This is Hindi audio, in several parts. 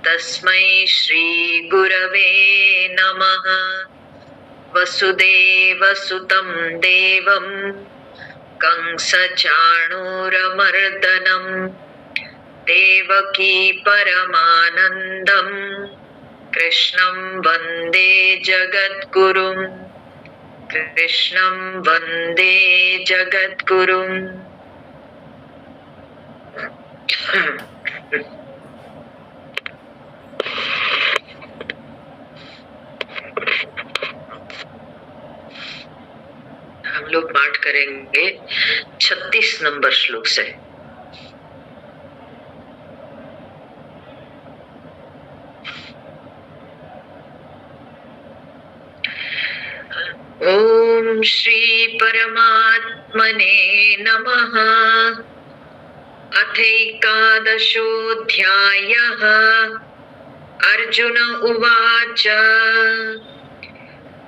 तस्मै श्री गुरवे नमः। वसुदेवसुतं देवं कंसचाणूरमर्दनं देवकी परमानन्दं कृष्णं वन्दे जगद्गुरुं। कृष्णं वन्दे जगद्गुरुं। हम लोग पाठ करेंगे 36 नंबर श्लोक से। ओम श्री परमात्मने नमः। अथैकादशोऽध्यायः। अर्जुन उवाच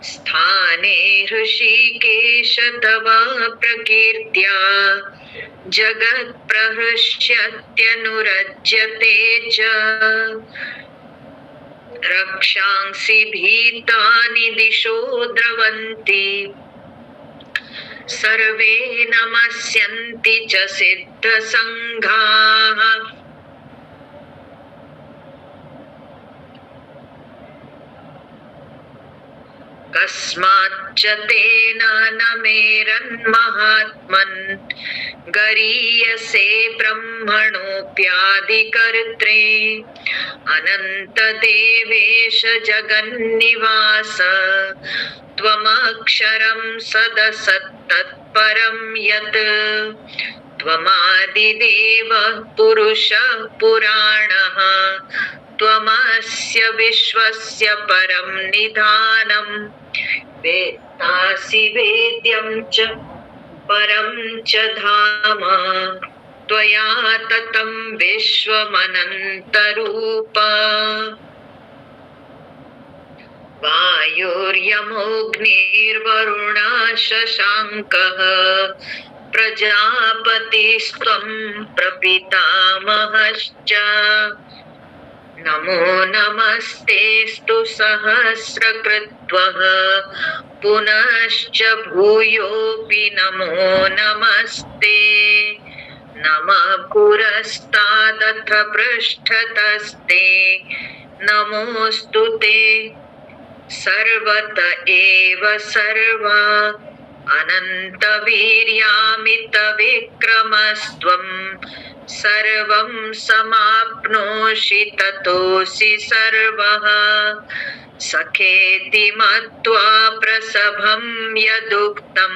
स्थाने ऋषिकेश तव प्रकीर्त्या जगत्प्रहृष्यत्यनुरज्यते च रक्षांसि भीतानि दिशो द्रवन्ति सर्वे नमस्यन्ति च सिद्धसङ्घाः। कस्माच्च तेन न मेरन्महात्मन् गरीयसे ब्रह्मणोऽप्यादिकर्त्रे अनन्तदेवेश जगन्निवास त्वमक्षरं सदसत्तत्परं यत् त्वमादिदेवः पुरुषः पुराणः त्वमस्य विश्वस्य परं निधानम् वेत्तासि वेद्यं च परं च धाम त्वया ततं विश्वमनन्तरूप। वायुर्यमोऽग्निर्वरुणः शशाङ्कः प्रजापतिस्त्वं प्रपितामहश्च नमो नमस्तेऽस्तु सहस्रकृत्वः पुनश्च भूयोऽपि नमो नमस्ते। नमः पुरस्तादथ पृष्ठतस्ते नमोऽस्तु ते सर्वत एव सर्वा अनन्तवीर्यामितविक्रमस्त्वं सर्वं समाप्नोषि ततोऽसि सर्वः। सखेति मत्वा प्रसभं यदुक्तं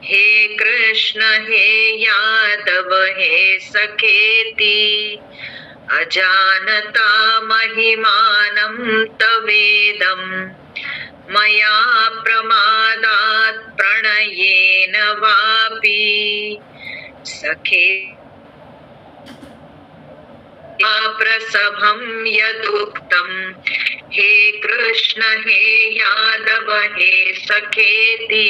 हे कृष्ण हे यादव हे सखेति अजानता महिमानं तवेदं मया प्रमादात् प्रणयेन वापि। सखे प्रसभं यदुक्तं हे कृष्ण हे यादव हे सखेति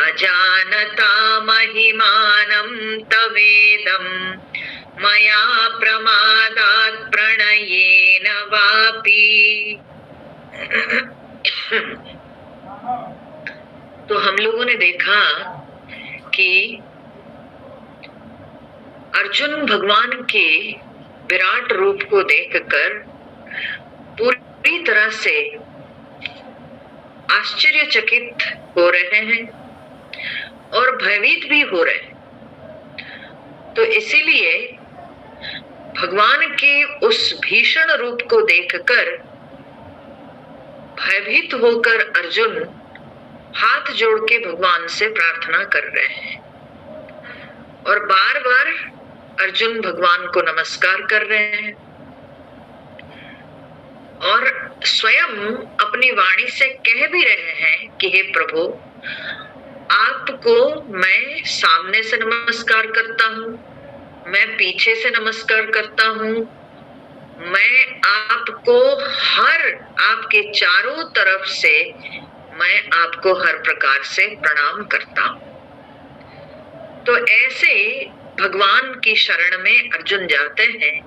अजानता महिमानं तवेदं मया प्रमादात् प्रणयेन वापि। तो हम लोगों ने देखा कि अर्जुन भगवान के विराट रूप को देखकर पूरी तरह से आश्चर्यचकित हो रहे हैं और भयभीत भी हो रहे हैं। तो इसीलिए भगवान के उस भीषण रूप को देखकर भयभीत होकर अर्जुन हाथ जोड़ के भगवान से प्रार्थना कर रहे हैं और बार बार अर्जुन भगवान को नमस्कार कर रहे हैं और स्वयं अपनी वाणी से कह भी रहे हैं कि हे प्रभु, आपको मैं सामने से नमस्कार करता हूँ, मैं पीछे से नमस्कार करता हूँ, मैं आपको आपके चारों तरफ से मैं आपको हर प्रकार से प्रणाम करता हूँ। तो ऐसे भगवान की शरण में अर्जुन जाते हैं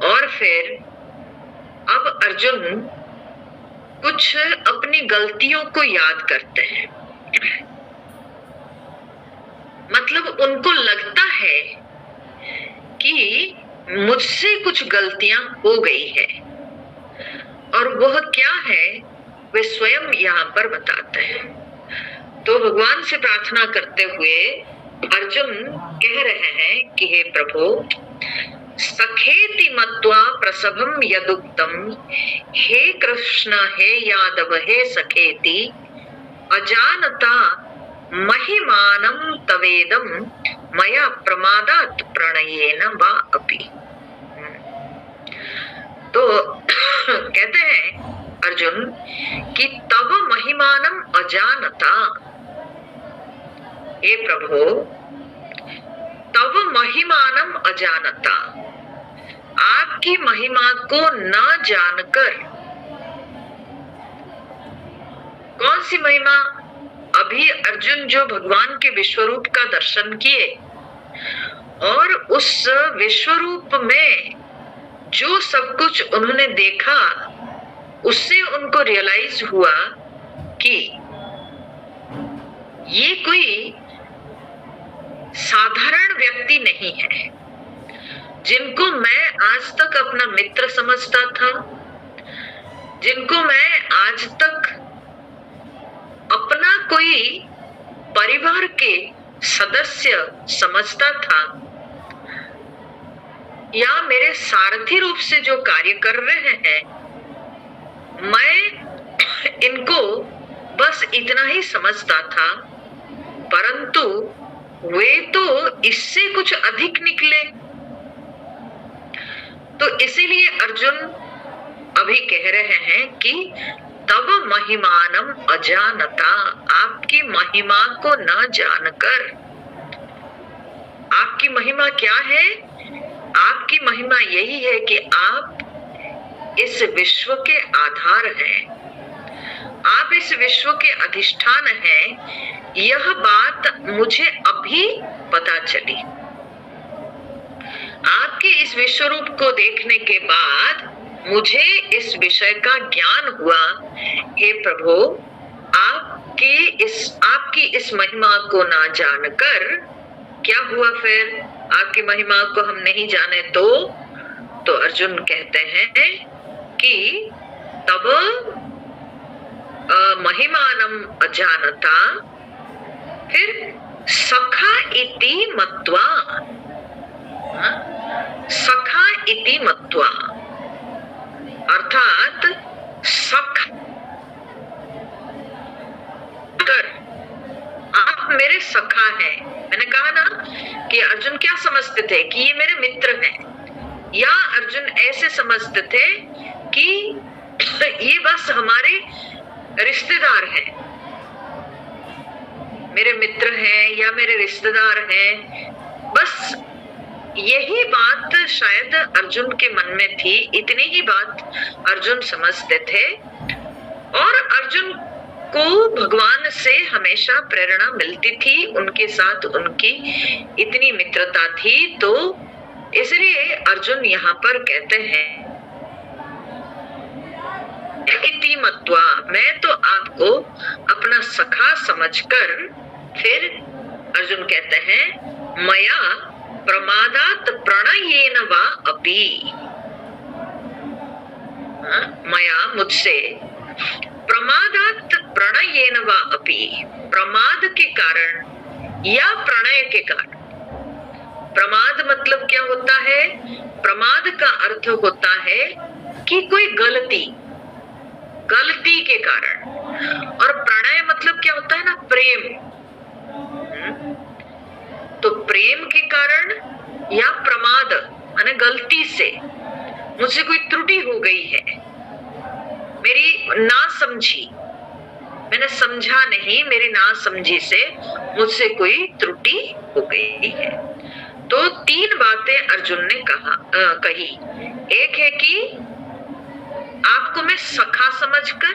और फिर अब अर्जुन कुछ अपनी गलतियों को याद करते हैं। मतलब उनको लगता है कि मुझसे कुछ गलतियां हो गई है, और वह क्या है वे स्वयं यहाँ पर बताते हैं। तो भगवान से प्रार्थना करते हुए अर्जुन कह रहे हैं कि हे प्रभु, सखेति मत्वा प्रसभम यदुक्तम, हे कृष्ण हे यादव हे सखेति, अजानता महिमानं तवेदम मया प्रमादात् प्रणयेन वा अपि। तो कहते हैं अर्जुन कि तव महिमानं अजानता, हे प्रभु तव महिमानं अजानता, आपकी महिमा को न जानकर। कौन सी महिमा? अभी अर्जुन जो भगवान के विश्वरूप का दर्शन किए और उस विश्वरूप में जो सब कुछ उन्होंने देखा, उससे उनको रियलाइज हुआ कि ये कोई साधारण व्यक्ति नहीं है, जिनको मैं आज तक अपना मित्र समझता था, जिनको मैं आज तक अपना कोई परिवार के सदस्य समझता था, या मेरे सारथी रूप से जो कार्य कर रहे हैं, मैं इनको बस इतना ही समझता था, परंतु वे तो इससे कुछ अधिक निकले। तो इसीलिए अर्जुन अभी कह रहे हैं कि तब महिमानम अजानता, आपकी महिमा को न जानकर। आपकी महिमा क्या है? आपकी महिमा यही है कि आप इस विश्व के आधार हैं, आप इस विश्व के अधिष्ठान हैं। यह बात मुझे अभी पता चली। आपके इस विश्वरूप को देखने के बाद मुझे इस विषय का ज्ञान हुआ। हे प्रभु, आपकी इस महिमा को ना जानकर क्या हुआ फिर? आपकी महिमा को हम नहीं जाने तो अर्जुन कहते हैं कि तब महिमानम अजानता, फिर सखा इति मत्वा, सखा इति मत्वा, अर्थात सख कर आप मेरे सखा हैं। मैंने कहा ना कि अर्जुन क्या समझते थे कि ये मेरे मित्र हैं, या अर्जुन ऐसे समझते थे कि ये बस हमारे रिश्तेदार हैं, मेरे मित्र हैं या मेरे रिश्तेदार हैं। बस यही बात शायद अर्जुन के मन में थी, इतनी ही बात अर्जुन समझते थे। और अर्जुन को भगवान से हमेशा प्रेरणा मिलती थी, उनके साथ उनकी इतनी मित्रता थी। तो इसलिए अर्जुन यहाँ पर कहते हैं इति मत्वा, मैं तो आपको अपना सखा समझकर, फिर अर्जुन कहते हैं मया प्रमादात प्रणयेन वा अपि, मया मुझसे, प्रमादात प्रणयेन वा अपि, प्रमाद के कारण या प्रणय के कारण। प्रमाद मतलब क्या होता है? प्रमाद का अर्थ होता है कि कोई गलती के कारण, और प्रणय मतलब क्या होता है ना, प्रेम। तो प्रेम के कारण या प्रमाद माने गलती से मुझसे कोई त्रुटि हो गई है, मेरी ना समझी, मैंने समझा नहीं, मेरी ना समझी से मुझसे कोई त्रुटि हो गई है। तो तीन बातें अर्जुन ने कही। एक है कि आपको मैं सखा समझकर,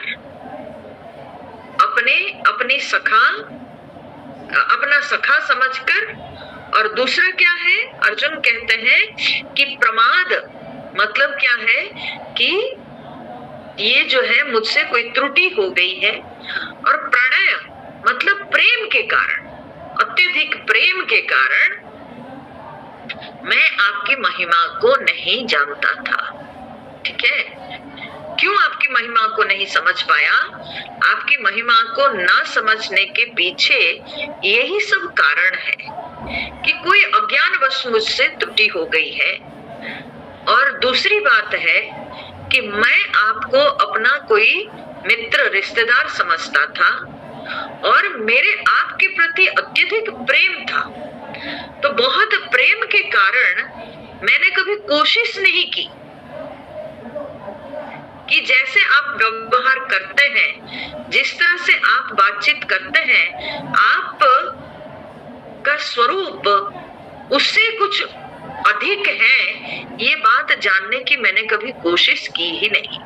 अपना सखा समझकर, और दूसरा क्या है? अर्जुन कहते हैं कि प्रमाद मतलब क्या है कि ये जो है मुझसे कोई त्रुटि हो गई है, और प्रणय मतलब प्रेम के कारण, अत्यधिक प्रेम के कारण मैं आपकी महिमा को नहीं जानता था। ठीक है, क्यों आपकी महिमा को नहीं समझ पाया? आपकी महिमा को ना समझने के पीछे यही सब कारण है कि कोई अज्ञानवश मुझसे त्रुटि हो गई है। और दूसरी बात है कि मैं आपको अपना कोई मित्र रिश्तेदार समझता था और मेरे आपके प्रति अत्यधिक प्रेम था। तो बहुत प्रेम के कारण मैंने कभी कोशिश नहीं की कि जैसे आप व्यवहार करते हैं, जिस तरह से आप बातचीत करते हैं, आप का स्वरूप उससे कुछ अधिक है, ये बात जानने की मैंने कभी कोशिश की ही नहीं।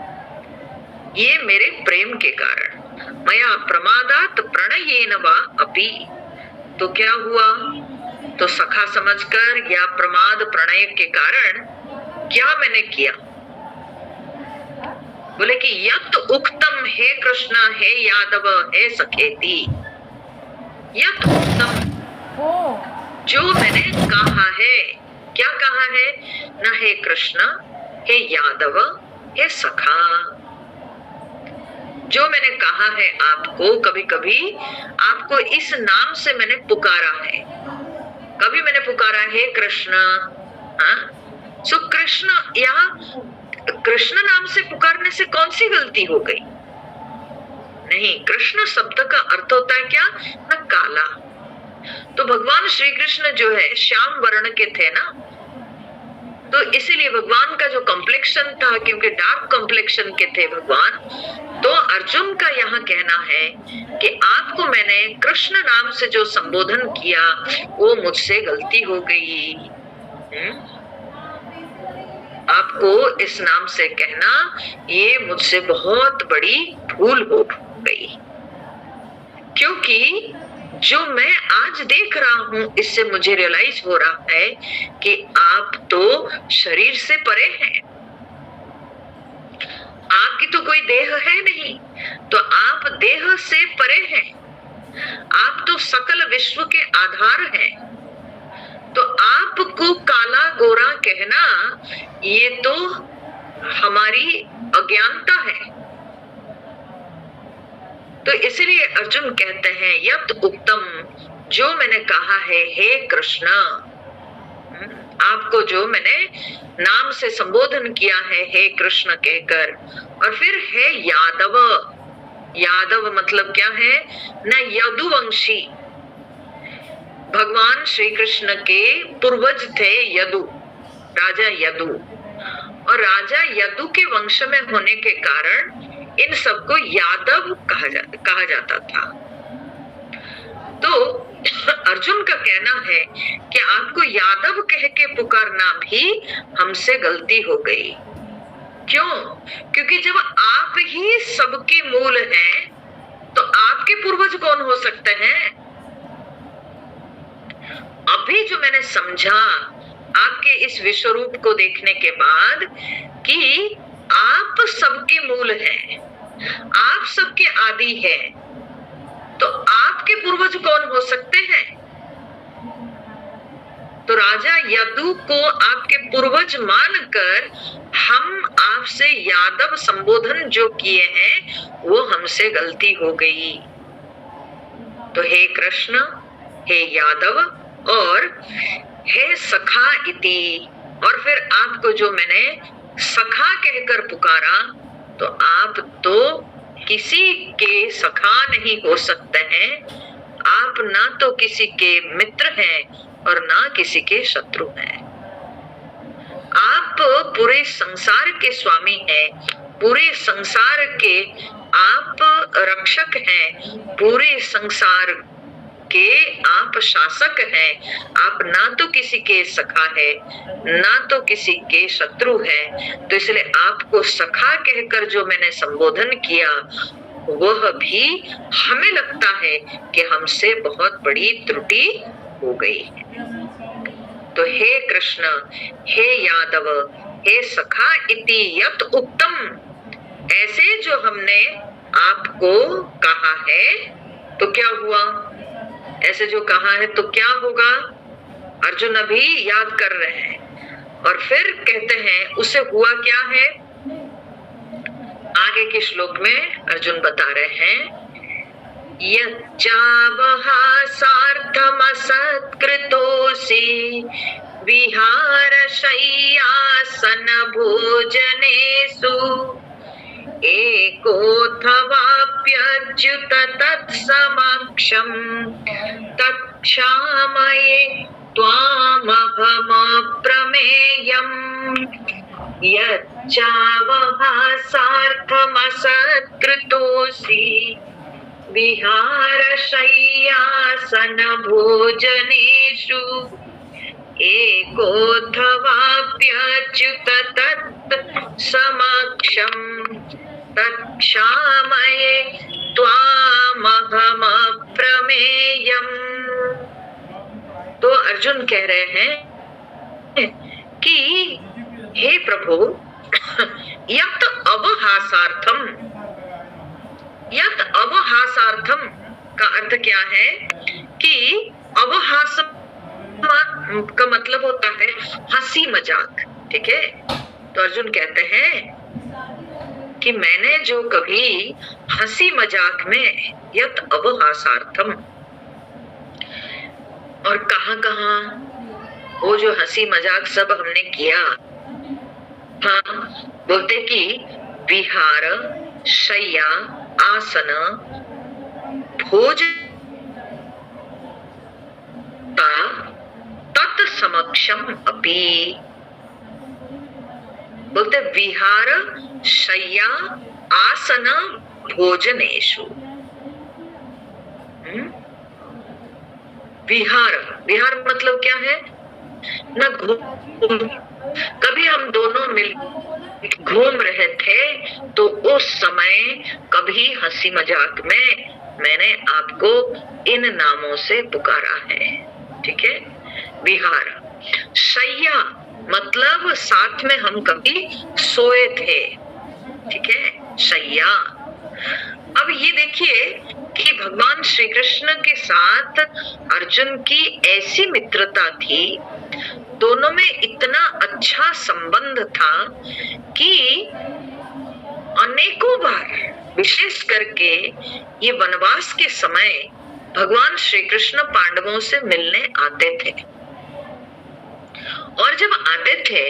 ये मेरे प्रेम के कारण। मया प्रमादात प्रणयेन वा अपि, तो क्या हुआ? तो सखा समझकर या प्रमाद प्रणय के कारण क्या मैंने किया? बोले कि यत उक्तम हे कृष्ण हे यादव हे सखेती, यत उक्तम जो मैंने कहा है, क्या कहा है? न हे कृष्ण हे यादव हे सखा, जो मैंने कहा है आपको, कभी कभी आपको इस नाम से मैंने पुकारा है। कभी मैंने पुकारा है कृष्ण, सो कृष्ण, यहाँ कृष्ण नाम से पुकारने से कौन सी गलती हो गई? नहीं, कृष्ण शब्द का अर्थ होता है क्या? न काला। तो भगवान श्री कृष्ण जो है श्याम वर्ण के थे ना, तो इसीलिए भगवान का जो कॉम्प्लेक्शन था, क्योंकि डार्क कॉम्प्लेक्शन के थे भगवान, तो अर्जुन का यहाँ कहना है कि आपको मैंने कृष्ण नाम से जो संबोधन किया वो मुझसे गलती हो गई। आपको इस नाम से कहना ये मुझसे बहुत बड़ी भूल हो गई, क्योंकि जो मैं आज देख रहा हूं इससे मुझे रियलाइज हो रहा है कि आप तो शरीर से परे हैं, आपकी तो कोई देह है नहीं, तो आप देह से परे हैं, आप तो सकल विश्व के आधार हैं। तो आपको काला गोरा कहना ये तो हमारी अज्ञानता है। तो इसलिए अर्जुन कहते हैं यत उक्तम, जो मैंने कहा है हे कृष्ण, आपको जो मैंने नाम से संबोधन किया है हे कृष्ण कहकर, और फिर हे यादव, यादव मतलब क्या है? न यदुवंशी, भगवान श्री कृष्ण के पूर्वज थे यदु, राजा यदु, और राजा यदु के वंश में होने के कारण इन सबको यादव कहा जाता था। तो अर्जुन का कहना है कि आपको यादव कह के पुकारना भी हमसे गलती हो गई। क्यों? क्योंकि जब आप ही सबके मूल हैं, तो आपके पूर्वज कौन हो सकते हैं? अभी जो मैंने समझा आपके इस विश्वरूप को देखने के बाद कि आप सबके मूल हैं, आप सबके आदि हैं, तो आपके पूर्वज कौन हो सकते हैं? तो राजा यदु को आपके पूर्वज मानकर हम आपसे यादव संबोधन जो किए हैं वो हमसे गलती हो गई। तो हे कृष्ण, हे यादव और हे सखा इति, और फिर आपको जो मैंने सखा कहकर पुकारा, तो आप तो किसी के सखा नहीं हो सकते हैं, आप ना तो किसी के मित्र हैं और ना किसी के शत्रु हैं। आप पूरे संसार के स्वामी हैं, पूरे संसार के आप रक्षक हैं, पूरे संसार के आप शासक हैं। आप ना तो किसी के सखा है, ना तो किसी के शत्रु है। तो इसलिए आपको सखा कहकर जो मैंने संबोधन किया वह भी हमें लगता है कि हमसे बहुत बड़ी त्रुटि हो गई है। तो हे कृष्ण, हे यादव, हे सखा इति यत उत्तम, ऐसे जो हमने आपको कहा है तो क्या हुआ, ऐसे जो कहा है तो क्या होगा, अर्जुन अभी याद कर रहे हैं और फिर कहते हैं उसे हुआ क्या है। आगे के श्लोक में अर्जुन बता रहे हैं, यच्चावहा सार्थमसत्कृतोऽसि विहारशय्यासन भोजनेषु एकोऽथवाप्यच्युत तत्समक्षं तत्क्षामये त्वामहमप्रमेयम्। यच्चावहा सार्थमसत्कृतोऽसि विहारशय्यासन भोजनेषु एकोऽथवाप्यच्युत तत्समक्षं तत्क्षामये त्वामहमप्रमेयम्। तो अर्जुन कह रहे हैं कि हे प्रभु, यत् अवहासार्थम, यत् अवहासार्थम का अर्थ क्या है कि अवहास का मतलब होता है हंसी मजाक, ठीक है। तो अर्जुन कहते हैं कि मैंने जो कभी हंसी मजाक में यत् अवहासार्थम, और कहां कहां वो जो हंसी मजाक सब हमने किया, हाँ, बोलते कि विहार शय्या आसन भोज तत्समक्षम अपि, बोलते विहार शय्या आसन भोजनेषु। विहार, विहार मतलब क्या है न घूम, कभी हम दोनों मिल घूम रहे थे तो उस समय कभी हंसी मजाक में मैंने आपको इन नामों से पुकारा है, ठीक है। विहार, शय्या मतलब साथ में हम कभी सोए थे, ठीक है, शय्या। अब ये देखिए कि भगवान श्री कृष्ण के साथ अर्जुन की ऐसी मित्रता थी, दोनों में इतना अच्छा संबंध था कि अनेकों बार, विशेष करके ये वनवास के समय भगवान श्री कृष्ण पांडवों से मिलने आते थे। और जब आते थे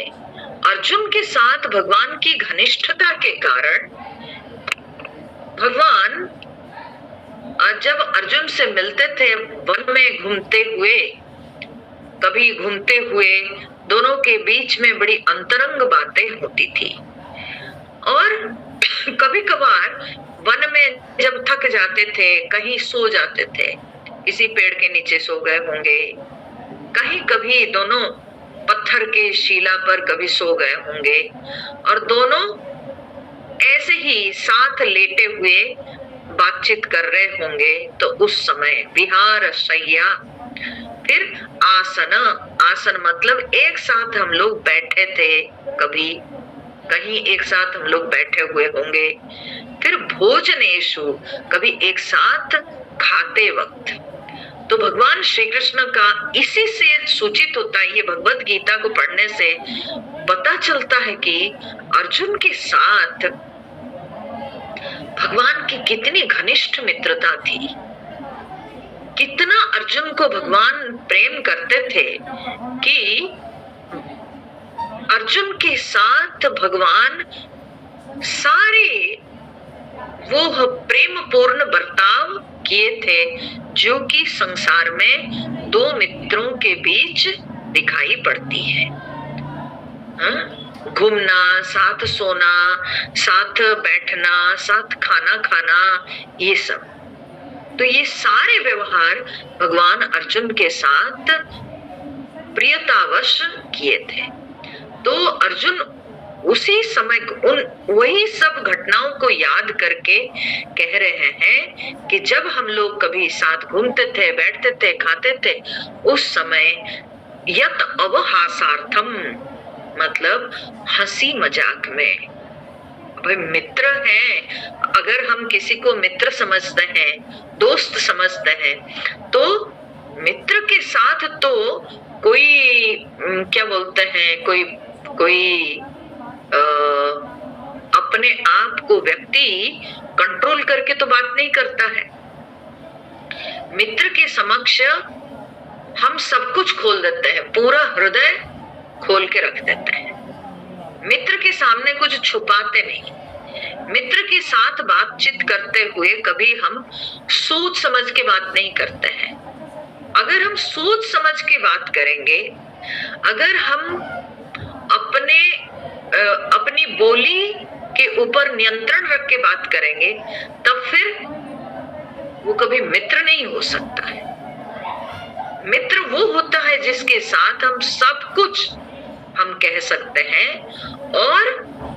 अर्जुन के साथ भगवान की घनिष्ठता के कारण, भगवान जब अर्जुन से मिलते थे वन में घूमते हुए, कभी घूमते हुए दोनों के बीच में बड़ी अंतरंग बातें होती थी। और कभी कभार वन में जब थक जाते थे कहीं सो जाते थे, किसी पेड़ के नीचे सो गए होंगे, कहीं कभी दोनों पत्थर के शिला पर कभी सो गए होंगे, और दोनों ऐसे ही साथ लेटे हुए बातचीत कर रहे होंगे। तो उस समय विहार शय्या, फिर आसन, आसन मतलब एक साथ हम लोग बैठे थे, कभी कहीं एक साथ हम लोग बैठे हुए होंगे। फिर भोजनेषु, कभी एक साथ खाते वक्त। तो भगवान श्री कृष्ण का इसी से सूचित होता है, ये भगवत गीता को पढ़ने से पता चलता है कि अर्जुन के साथ भगवान की कितनी घनिष्ठ मित्रता थी, कितना अर्जुन को भगवान प्रेम करते थे कि अर्जुन के साथ भगवान सारे वो प्रेम पूर्ण बर्ताव किए थे जो कि संसार में दो मित्रों के बीच दिखाई पड़ती है। घूमना, साथ सोना, साथ बैठना, साथ खाना खाना, ये सब। तो ये सारे व्यवहार भगवान अर्जुन के साथ प्रियतावश किए थे। तो अर्जुन उसी समय उन वही सब घटनाओं को याद करके कह रहे हैं कि जब हम लोग कभी साथ घूमते थे, बैठते थे, खाते थे, उस समय यत अवहासार्थम मतलब हंसी मजाक में भाई मित्र हैं, अगर हम किसी को मित्र समझते हैं, दोस्त समझते हैं, तो मित्र के साथ तो कोई क्या बोलते हैं, कोई अपने आप को व्यक्ति कंट्रोल करके तो बात नहीं करता है। मित्र के समक्ष हम सब कुछ खोल देते हैं, पूरा हृदय खोल के रख देते हैं। मित्र के सामने कुछ छुपाते नहीं। मित्र के साथ बातचीत करते हुए कभी हम सोच समझ के बात नहीं करते हैं। अगर हम सोच समझ के बात करेंगे, अगर हम अपनी बोली के ऊपर नियंत्रण रख के बात करेंगे, तब फिर वो कभी मित्र नहीं हो सकता है। मित्र वो होता है जिसके साथ हम सब कुछ हम कह सकते हैं और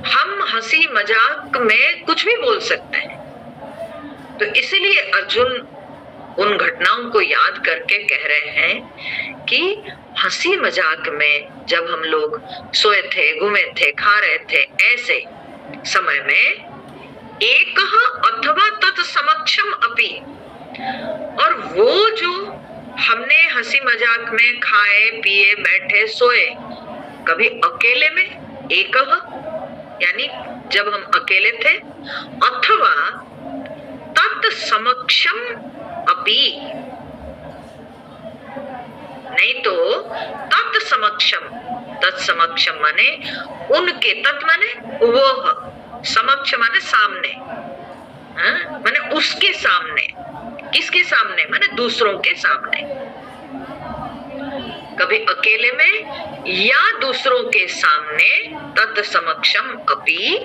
हम हंसी मजाक में कुछ भी बोल सकते हैं। तो इसीलिए अर्जुन उन घटनाओं को याद करके कह रहे हैं कि हंसी मजाक में जब हम लोग सोए थे, घूमे थे, खा रहे थे, ऐसे समय में एक अथवा तत्समक्षम अपि, और वो जो हमने हंसी मजाक में खाए पिए बैठे सोए, कभी अकेले में एक, यानी जब हम अकेले थे, अथवा तत्समक्षम अपि, नहीं तो तत्समक्षम, तत्समक्षम माने उनके, तत् माने वो, समक्ष माने सामने, माने उसके सामने। किसके सामने? माने दूसरों के सामने। कभी अकेले में या दूसरों के सामने, तत्समक्षम अपि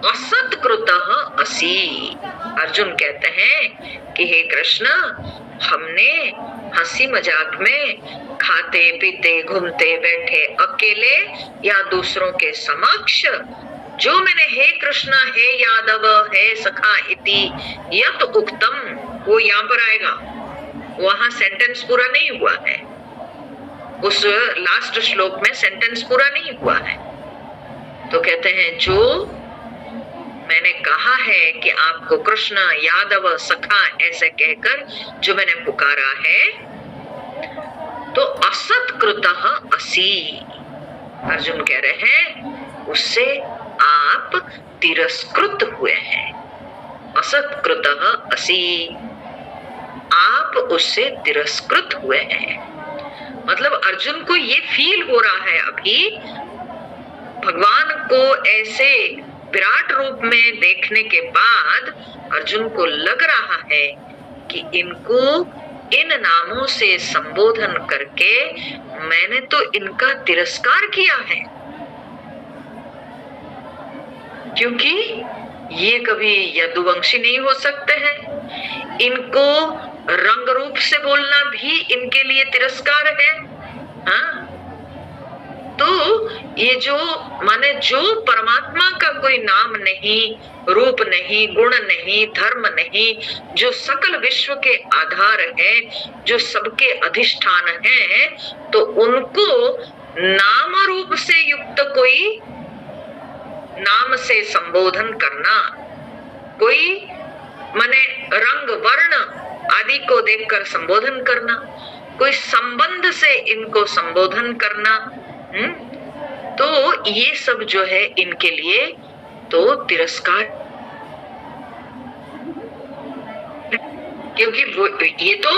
असत्कृतः असि। अर्जुन कहते हैं कि हे कृष्ण, हमने हंसी मजाक में खाते पीते घूमते बैठे अकेले या दूसरों के समक्ष जो मैंने हे कृष्ण, हे यादव, हे सखा इति यत उक्तम, वो यहाँ पर आएगा। वहां सेंटेंस पूरा नहीं हुआ है, उस लास्ट श्लोक में सेंटेंस पूरा नहीं हुआ है। तो कहते हैं जो मैंने कहा है कि आपको कृष्ण, यादव, सखा ऐसे कहकर जो मैंने पुकारा है, तो असत्कृतः असि। अर्जुन कह रहे हैं उससे आप तिरस्कृत हुए हैं। असत्कृतः असि, आप उससे तिरस्कृत हुए हैं। मतलब अर्जुन को ये फील हो रहा है अभी, भगवान को ऐसे विराट रूप में देखने के बाद अर्जुन को लग रहा है कि इनको इन नामों से संबोधन करके मैंने तो इनका तिरस्कार किया है, क्योंकि ये कभी यदुवंशी नहीं हो सकते हैं। इनको रंग रूप से बोलना भी इनके लिए तिरस्कार है। हाँ? तो ये जो माने जो परमात्मा का कोई नाम नहीं, रूप नहीं, गुण नहीं, धर्म नहीं, जो सकल विश्व के आधार है, जो सबके अधिष्ठान है, तो उनको नाम रूप से युक्त कोई नाम से संबोधन करना, कोई माने रंग वर्ण आदि को देखकर संबोधन करना, कोई संबंध से इनको संबोधन करना, तो ये सब जो है इनके लिए तो तिरस्कार, क्योंकि वो ये तो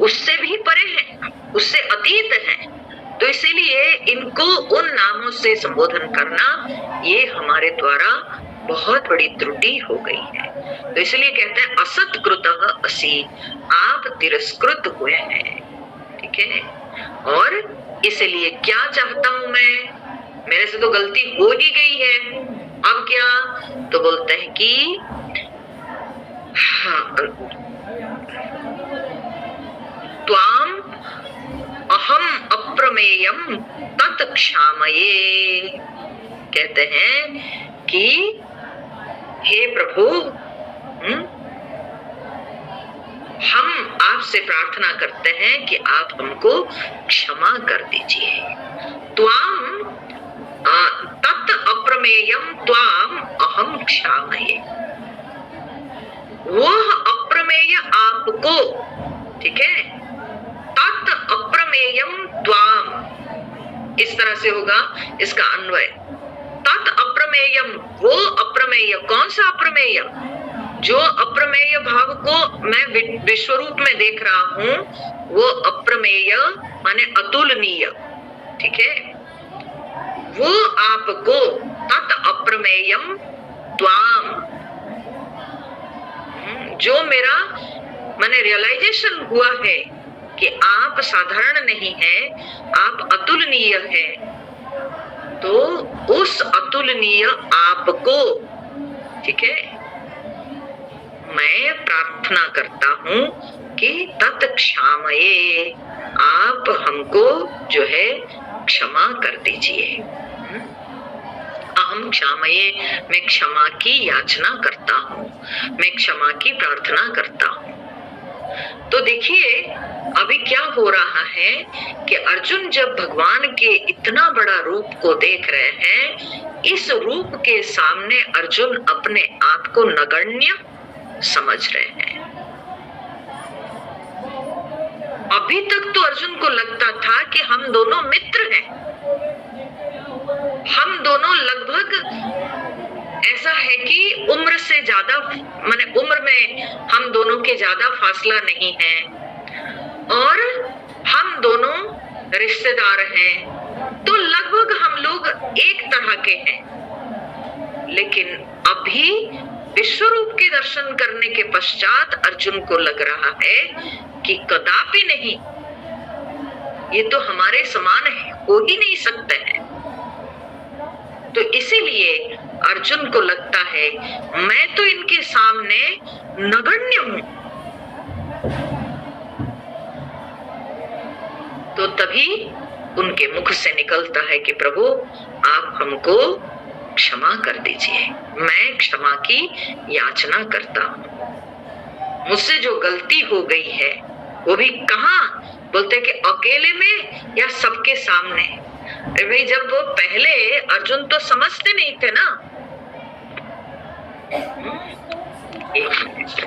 उससे भी परे है, उससे अतीत है। तो इसीलिए इनको उन नामों से संबोधन करना ये हमारे द्वारा बहुत बड़ी त्रुटि हो गई है। तो इसलिए कहते हैं असत्कृतः असि, आप तिरस्कृत हुए हैं। ठीक है, और इसलिए क्या चाहता हूं मैं, मेरे से तो गलती हो ही गई है, अब क्या? तो बोलते हैं कि त्वाम अहम अप्रमेयम तत् क्षामये। कहते हैं कि हे प्रभु, हम आपसे प्रार्थना करते हैं कि आप हमको क्षमा कर दीजिए। त्वाम तत् अप्रमेयम त्वाम अहम क्षामये। वह अप्रमेय आपको, ठीक है, तत् अप्रमेयम त्वाम, इस तरह से होगा इसका अन्वय। तत् अप्रमेयम, वो अप्रमेय, कौन सा अप्रमेय? जो अप्रमेय भाव को मैं विश्व रूप में देख रहा हूं, वो अप्रमेय माने अतुलनीय, ठीक है, वो आपको, तत् अप्रमेयम त्वाम, जो मेरा माने रियलाइजेशन हुआ है कि आप साधारण नहीं है, आप अतुलनीय है, तो उस अतुलनीय आपको, ठीक है, मैं प्रार्थना करता हूं कि तत्क्षामये, आप हमको जो है क्षमा कर दीजिए। अहम क्षामये, मैं क्षमा की याचना करता हूँ, मैं क्षमा की प्रार्थना करता हूँ। तो देखिए अभी क्या हो रहा है कि अर्जुन जब भगवान के इतना बड़ा रूप को देख रहे हैं, इस रूप के सामने अर्जुन अपने आप को नगण्य समझ रहे हैं। अभी तक तो अर्जुन को लगता था कि हम दोनों मित्र हैं, हम दोनों लगभग ऐसा है कि उम्र से ज्यादा, माने उम्र में हम दोनों के ज्यादा फासला नहीं है, और हम दोनों रिश्तेदार हैं, तो लगभग हम लोग एक तरह के हैं। लेकिन अभी विश्व रूप के दर्शन करने के पश्चात अर्जुन को लग रहा है कि कदापि नहीं, ये तो हमारे समान है, हो ही नहीं सकते हैं। तो इसीलिए अर्जुन को लगता है मैं तो इनके सामने नगण्य हूं। तो तभी उनके मुख से निकलता है कि प्रभु आप हमको क्षमा कर दीजिए, मैं क्षमा की याचना करता हूं। मुझसे जो गलती हो गई है वो भी कहाँ, बोलते कि अकेले में या सबके सामने। अरे भाई, जब वो पहले अर्जुन तो समझते नहीं थे ना। एक मिनट,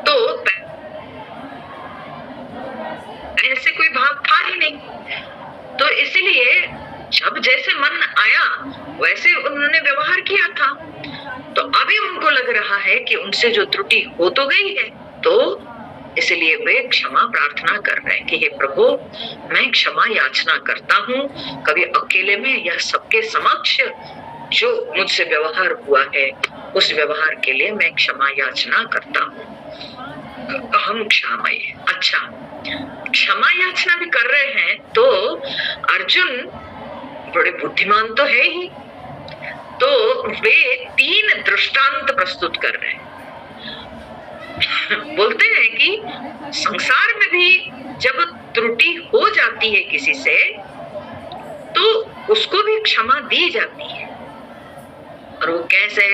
तो ऐसे कोई भाव था ही नहीं, तो इसलिए जब जैसे मन आया वैसे उन्होंने व्यवहार किया था। तो अभी उनको लग रहा है कि उनसे जो त्रुटि हो तो गई है, तो इसलिए वे क्षमा प्रार्थना कर रहे हैं कि हे प्रभु, मैं क्षमा याचना करता हूँ, कभी अकेले में या सबके समक्ष जो मुझसे व्यवहार हुआ है उस व्यवहार के लिए मैं क्षमा याचना करता हूँ। अहम क्षामये। अच्छा, क्षमा याचना भी कर रहे हैं तो अर्जुन बड़े बुद्धिमान तो है ही, तो वे 3 दृष्टांत प्रस्तुत कर रहे हैं। बोलते हैं कि संसार में भी जब त्रुटि हो जाती है किसी से तो उसको भी क्षमा दी जाती है। और वो कैसे?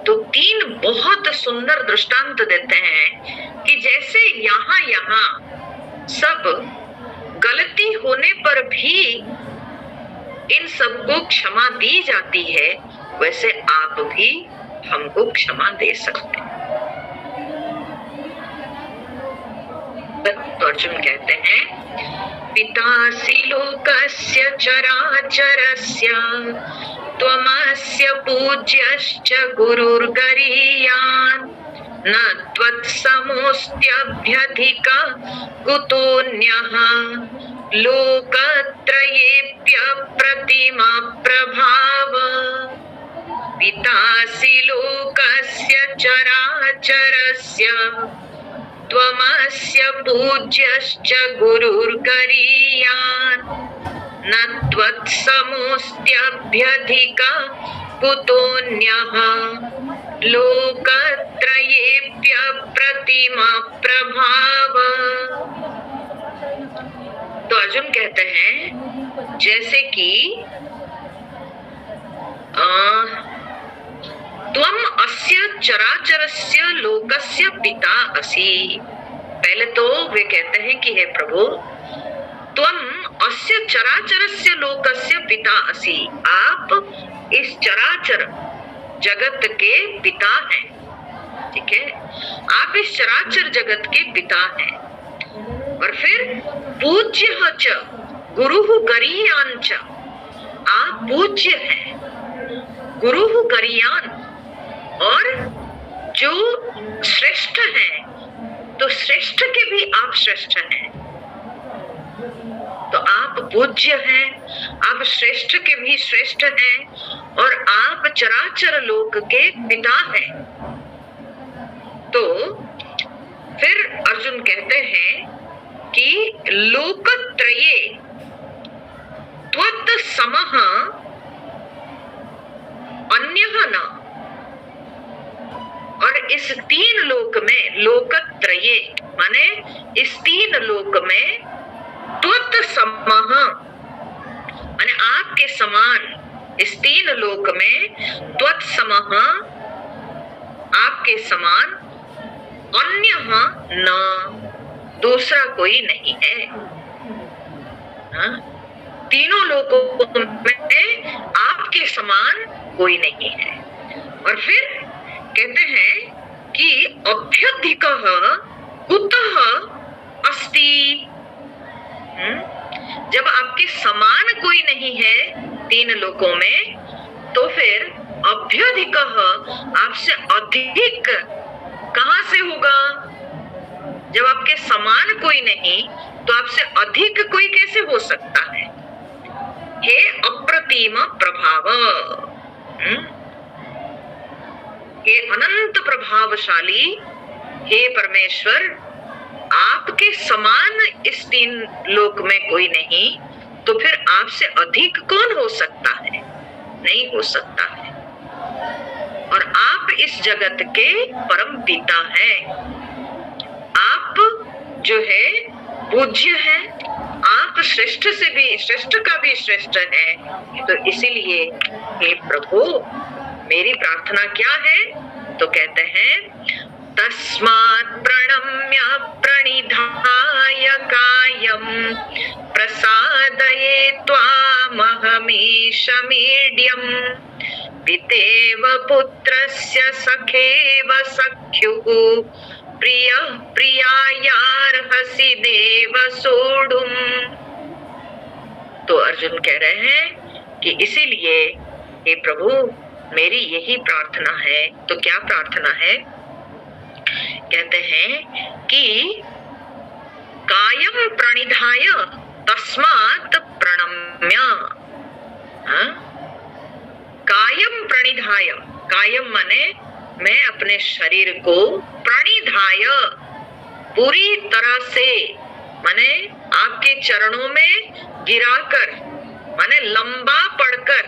तो 3 बहुत सुंदर दृष्टांत देते हैं कि जैसे यहाँ सब गलती होने पर भी इन सबको क्षमा दी जाती है, वैसे आप भी हमको क्षमा दे सकते हैं। तो अर्जुन कहते हैं पितासि लोकस्य चराचरस्य त्वमस्य पूज्यश्च गुरुर्गरीयान् न त्वत्समोऽस्त्यभ्यधिकः कुतोऽन्यः लोकत्रयेऽप्यप्रतिमा प्रभाव। पितासि लोकस्य चराचरस्य त्वमस्य पूज्यश्च गुरुर्गरीयान् न त्वत्समोऽस्त्यभ्यधिकः कुतोऽन्यः लोकत्रयेभ्य प्रतिमा प्रभाव। तो अर्जुन कहते हैं जैसे कि त्वम अस्य चराचरस्य लोकस्य पिता असि। पहले तो वे कहते हैं कि हे प्रभु, त्वम अस्य चराचरस्य लोकस्य पिता असि, आप इस चराचर जगत के पिता हैं। ठीक है, आप इस चराचर जगत के पिता हैं। और फिर पूज्यः च गुरुः गरीयान् च, आप पूज्य हैं, गुरुः गरीयान्, और जो श्रेष्ठ हैं तो श्रेष्ठ के भी आप श्रेष्ठ हैं। तो आप पूज्य हैं, आप श्रेष्ठ के भी श्रेष्ठ हैं, और आप चराचर लोक के पिता हैं। तो फिर अर्जुन कहते हैं कि लोकत्रये त्वत् समः अन्यः न, और इस तीन लोक में, लोकत्रये माने इस तीन लोक में, त्वत् समः माने आपके समान, इस तीन लोक में त्वत् समः आपके समान, अन्यः न दूसरा कोई नहीं है। तीनों लोकों में आपके समान कोई नहीं है। और फिर कहते हैं कि अभ्यधिकः कुतः अस्ति। जब आपके समान कोई नहीं है तीन लोकों में, तो फिर अभ्यधिकः आपसे अधिक कहां से होगा? जब आपके समान कोई नहीं तो आपसे अधिक कोई कैसे हो सकता है? हे अप्रतिम प्रभाव, हे अनंत प्रभावशाली, हे परमेश्वर, आपके समान इस तीन लोक में कोई नहीं, तो फिर आपसे अधिक कौन हो सकता है? नहीं हो सकता है। और आप इस जगत के परम पिता हैं। आप जो है पूज्य हैं, आप श्रेष्ठ से भी श्रेष्ठ का भी श्रेष्ठ है। तो इसीलिए हे प्रभु, मेरी प्रार्थना क्या है? तो कहते हैं तस्मात् प्रणम्य प्रणिधाय कायं प्रसादये त्वामहमीशमीड्यं पितेव पुत्रस्य सखेव सख्युः प्रियः प्रियायार्हसि देव सोढुम्। तो अर्जुन कह रहे हैं कि इसीलिए हे प्रभु, मेरी यही प्रार्थना है। तो क्या प्रार्थना है? कहते हैं कि कायम प्रणिधाय तस्मात् प्रणम्य। कायम प्रणिधाय, कायम माने मैं अपने शरीर को, प्रणिधाय पूरी तरह से माने आपके चरणों में गिराकर, माने लंबा पड़कर,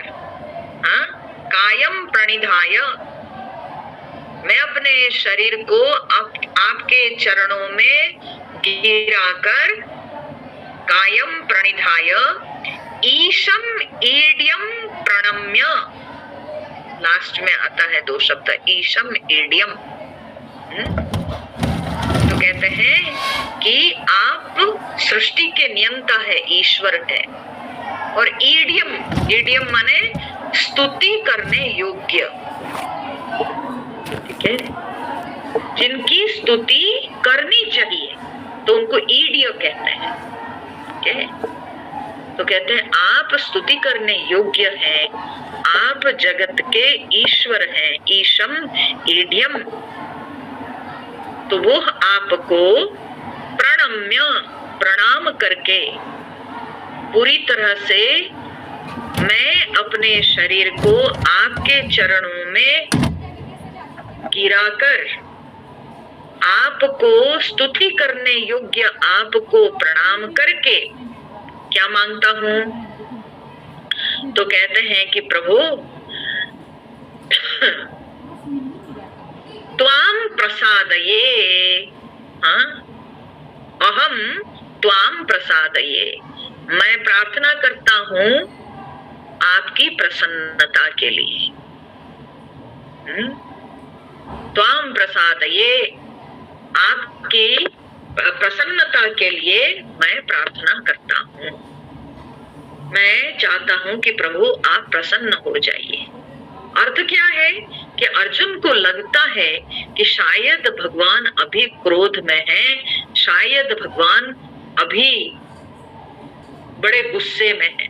कायम प्रणिधाय मैं अपने शरीर को आपके चरणों में गिराकर, कायम प्रणिधाय ईशम ईड्यम प्रणम्य। लास्ट में आता है दो शब्द, ईशम ईड्यम। तो कहते हैं कि आप सृष्टि के नियंता है, ईश्वर है। और ईड्यम, ईड्यम माने स्तुति करने योग्य। ठीक है, जिनकी स्तुति करनी चाहिए तो उनको ईड्य कहते हैं। ठीक है, तो कहते हैं आप स्तुति करने योग्य हैं, आप जगत के ईश्वर हैं, ईशम ईड्यम। तो वो आपको प्रणम्य, प्रणाम करके पूरी तरह से मैं अपने शरीर को आपके चरणों में गिराकर आपको स्तुति करने योग्य, आपको प्रणाम करके क्या मांगता हूं? तो कहते हैं कि प्रभु प्रसादये, हाँ, अहम त्वाम प्रसादये, मैं प्रार्थना करता हूँ आपकी प्रसन्नता के लिए। त्वाम प्रसादये, आपकी प्रसन्नता के लिए मैं प्रार्थना करता हूँ। मैं चाहता हूँ कि प्रभु आप प्रसन्न हो जाइए। अर्थ क्या है कि अर्जुन को लगता है कि शायद भगवान अभी क्रोध में है, शायद भगवान अभी बड़े गुस्से में है,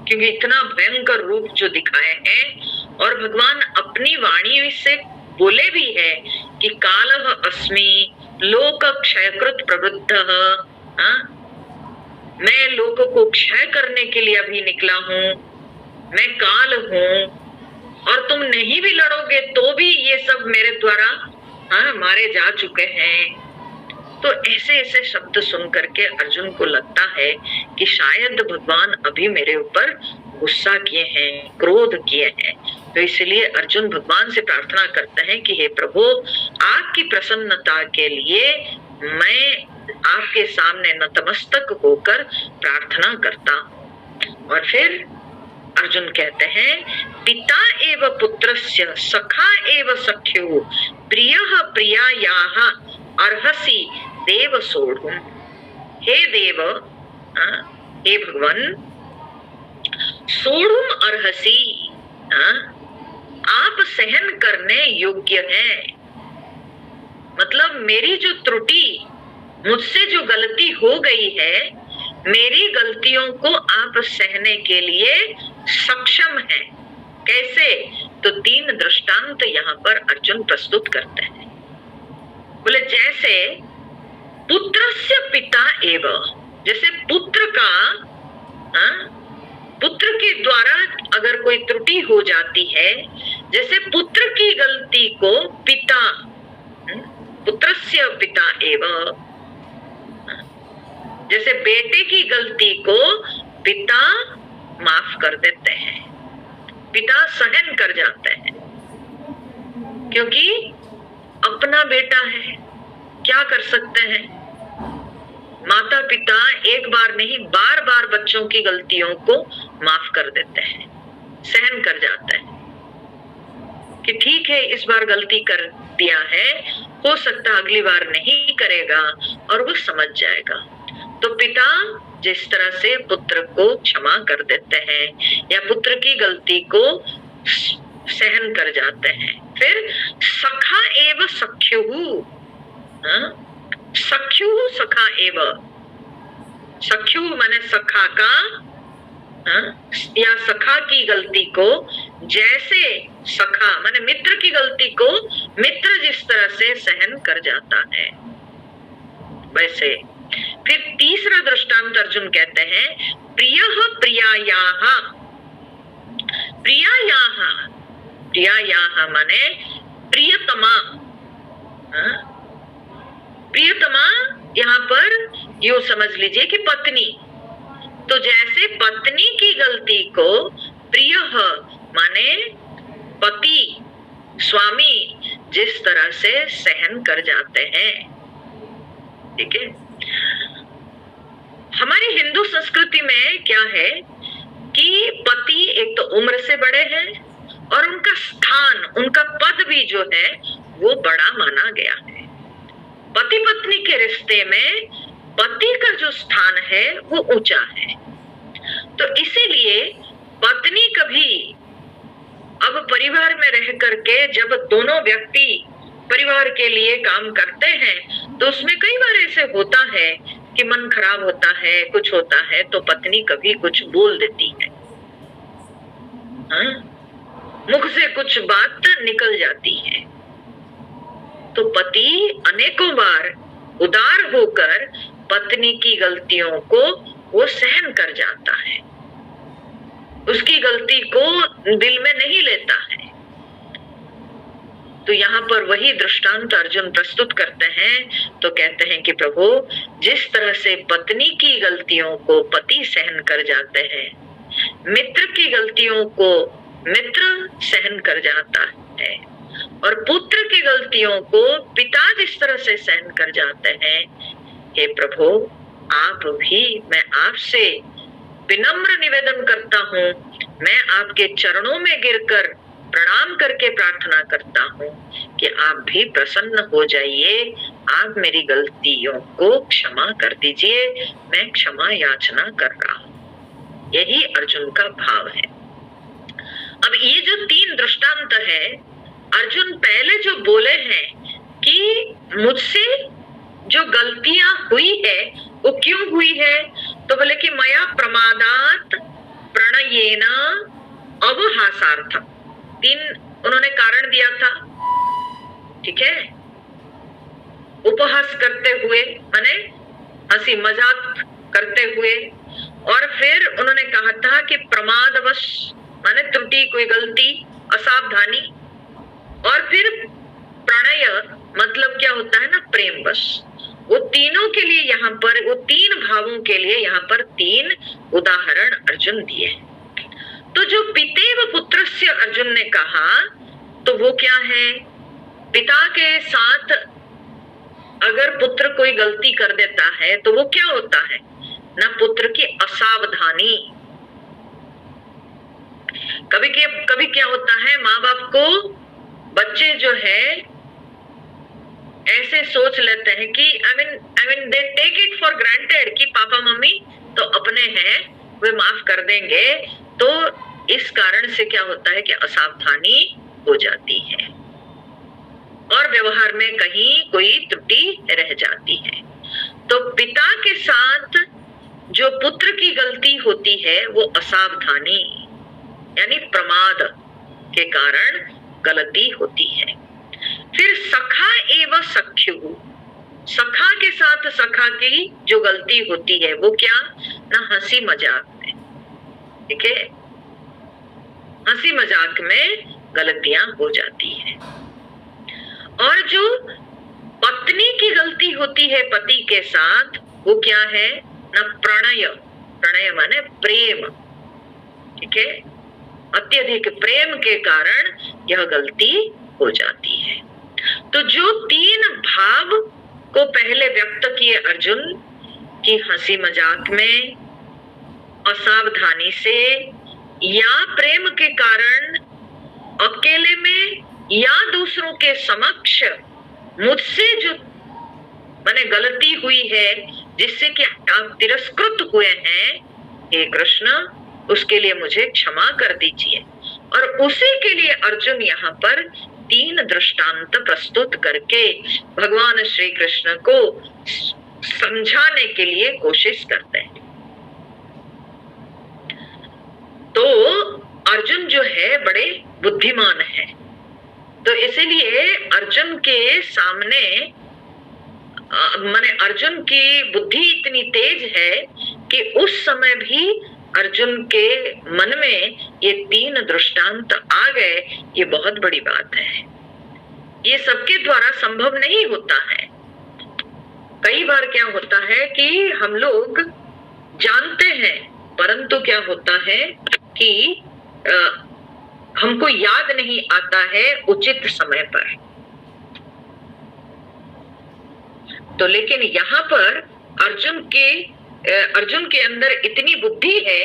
क्योंकि इतना भयंकर रूप जो दिखाए हैं। और भगवान अपनी वाणी से बोले भी है कि कालः अस्मि लोक क्षयकृत प्रवृद्धः, मैं लोक को क्षय करने के लिए अभी निकला हूँ, मैं काल हूँ, और तुम नहीं भी लड़ोगे तो भी ये सब मेरे द्वारा मारे जा चुके हैं। तो ऐसे ऐसे शब्द सुन करके अर्जुन को लगता है कि शायद भगवान अभी मेरे ऊपर गुस्सा किए हैं, क्रोध किए हैं। तो इसलिए अर्जुन भगवान से प्रार्थना करते हैं कि हे प्रभु, आपकी प्रसन्नता के लिए मैं आपके सामने नतमस्तक होकर प्रार्थना करता हूँ। और फिर अर्जुन कहते हैं, पिता एव पुत्रस्य सखा एव सख्युः प्रियः प्रियायाः अर्हसि देव सोढुम्। हे देव, हे भगवान, सोढुम् अर्हसि, आप सहन करने योग्य हैं। मतलब मेरी जो त्रुटि, मुझसे जो गलती हो गई है, मेरी गलतियों को आप सहने के लिए सक्षम हैं। कैसे? तो 3 दृष्टांत यहाँ पर अर्जुन प्रस्तुत करते हैं। बोले जैसे पुत्रस्य पिता एव, जैसे पुत्र का, पुत्र के द्वारा अगर कोई त्रुटि हो जाती है, जैसे पुत्र की गलती को पिता, पुत्रस्य पिता एव, जैसे बेटे की गलती को पिता माफ कर देते हैं, पिता सहन कर जाते हैं, क्योंकि अपना बेटा है, क्या कर सकते हैं। माता पिता एक बार नहीं, बार बार बच्चों की गलतियों को माफ कर देते हैं, सहन कर जाते हैं कि ठीक है, इस बार गलती कर दिया है, हो सकता अगली बार नहीं करेगा, और वो समझ जाएगा। तो पिता जिस तरह से पुत्र को क्षमा कर देते हैं या पुत्र की गलती को सहन कर जाते हैं। फिर सखा एव सख्युः, सख्युः सखा एव, सख्यु माने सखा का, या सखा की गलती को जैसे सखा माने मित्र की गलती को मित्र जिस तरह से सहन कर जाता है, वैसे। फिर तीसरा दृष्टांत अर्जुन कहते हैं, प्रियः प्रियायाः, प्रियायाः, प्रियायाः माने प्रियतमा, प्रियतमा यहाँ पर यूं समझ लीजिए कि पत्नी। तो जैसे पत्नी की गलती को प्रियः माने पति, स्वामी जिस तरह से सहन कर जाते हैं, ठीक है। हमारी हिंदू संस्कृति में क्या है कि पति एक तो उम्र से बड़े हैं और उनका स्थान, उनका पद भी जो है वो बड़ा माना गया है। पति पत्नी के रिश्ते में पति का जो स्थान है वो ऊंचा है। तो इसीलिए पत्नी कभी, अब परिवार में रह करके जब दोनों व्यक्ति परिवार के लिए काम करते हैं तो उसमें कई बार ऐसे होता है कि मन खराब होता है, कुछ होता है, तो पत्नी कभी कुछ बोल देती है, मुख से कुछ बात निकल जाती है। तो पति अनेकों बार उदार होकर पत्नी की गलतियों को वो सहन कर जाता है, उसकी गलती को दिल में नहीं लेता है। तो यहाँ पर वही दृष्टांत अर्जुन प्रस्तुत करते हैं। तो कहते हैं कि प्रभु, जिस तरह से पत्नी की गलतियों को पति सहन कर जाते हैं, मित्र की गलतियों को मित्र सहन कर जाता है, और पुत्र की गलतियों को पिता जिस तरह से सहन कर जाते हैं, हे प्रभु आप भी, मैं आपसे विनम्र निवेदन करता हूँ, मैं आपके चरणों में गिरकर प्रणाम करके प्रार्थना करता हूँ कि आप भी प्रसन्न हो जाइए, आप मेरी गलतियों को क्षमा कर दीजिए, मैं क्षमा याचना कर रहा हूँ। यही अर्जुन का भाव है। अब ये जो 3 दृष्टांत है, अर्जुन पहले जो बोले हैं कि मुझसे जो गलतियां हुई है वो क्यों हुई है, तो बोले कि मया प्रमादात प्रणयेन अवहासार्थम, 3 उन्होंने कारण दिया था, ठीक है, उपहास करते हुए माने हंसी मजाक करते हुए, और फिर उन्होंने कहा था कि प्रमादवश माने त्रुटि, कोई गलती, असावधानी, और फिर प्रणय मतलब क्या होता है ना, प्रेमवश। वो तीनों के लिए यहाँ पर, वो 3 भावों के लिए यहाँ पर 3 उदाहरण अर्जुन दिए। तो जो पितेव पुत्रस्य अर्जुन ने कहा, तो वो क्या है, पिता के साथ अगर पुत्र कोई गलती कर देता है तो वो क्या होता है ना, पुत्र की असावधानी। कभी क्या होता है, माँ बाप को बच्चे जो है ऐसे सोच लेते हैं कि I mean they take it for granted कि पापा मम्मी तो अपने हैं, वे माफ कर देंगे, तो इस कारण से क्या होता है कि असावधानी हो जाती है और व्यवहार में कहीं कोई त्रुटि रह जाती है। तो पिता के साथ जो पुत्र की गलती होती है वो असावधानी यानी प्रमाद के कारण गलती होती है। फिर सखा एवं सख्यु, सखा के साथ सखा की जो गलती होती है वो क्या ना, हंसी मजाक में, ठीक है, हंसी मजाक में गलतियां हो जाती है। और जो पत्नी की गलती होती है पति के साथ वो क्या है ना, प्रणय, प्रणय माने प्रेम, ठीक है, अत्यधिक प्रेम के कारण यह गलती हो जाती है। तो जो 3 भाव को पहले व्यक्त किए अर्जुन की हंसी मजाक में, असावधानी से, या प्रेम के कारण अकेले में या दूसरों के समक्ष मुझसे जो माने गलती हुई है जिससे कि आप तिरस्कृत हुए हैं, हे कृष्ण उसके लिए मुझे क्षमा कर दीजिए। और उसी के लिए अर्जुन यहाँ पर 3 दृष्टांत प्रस्तुत करके भगवान श्री कृष्ण को समझाने के लिए कोशिश करते हैं। तो अर्जुन जो है बड़े बुद्धिमान है, तो इसलिए अर्जुन के सामने माने अर्जुन की बुद्धि इतनी तेज है कि उस समय भी अर्जुन के मन में ये 3 दृष्टांत आ गए। ये बहुत बड़ी बात है, ये सबके द्वारा संभव नहीं होता है। कई बार क्या होता है कि हम लोग जानते हैं परंतु क्या होता है कि हमको याद नहीं आता है उचित समय पर। तो लेकिन यहाँ पर अर्जुन के अंदर इतनी बुद्धि है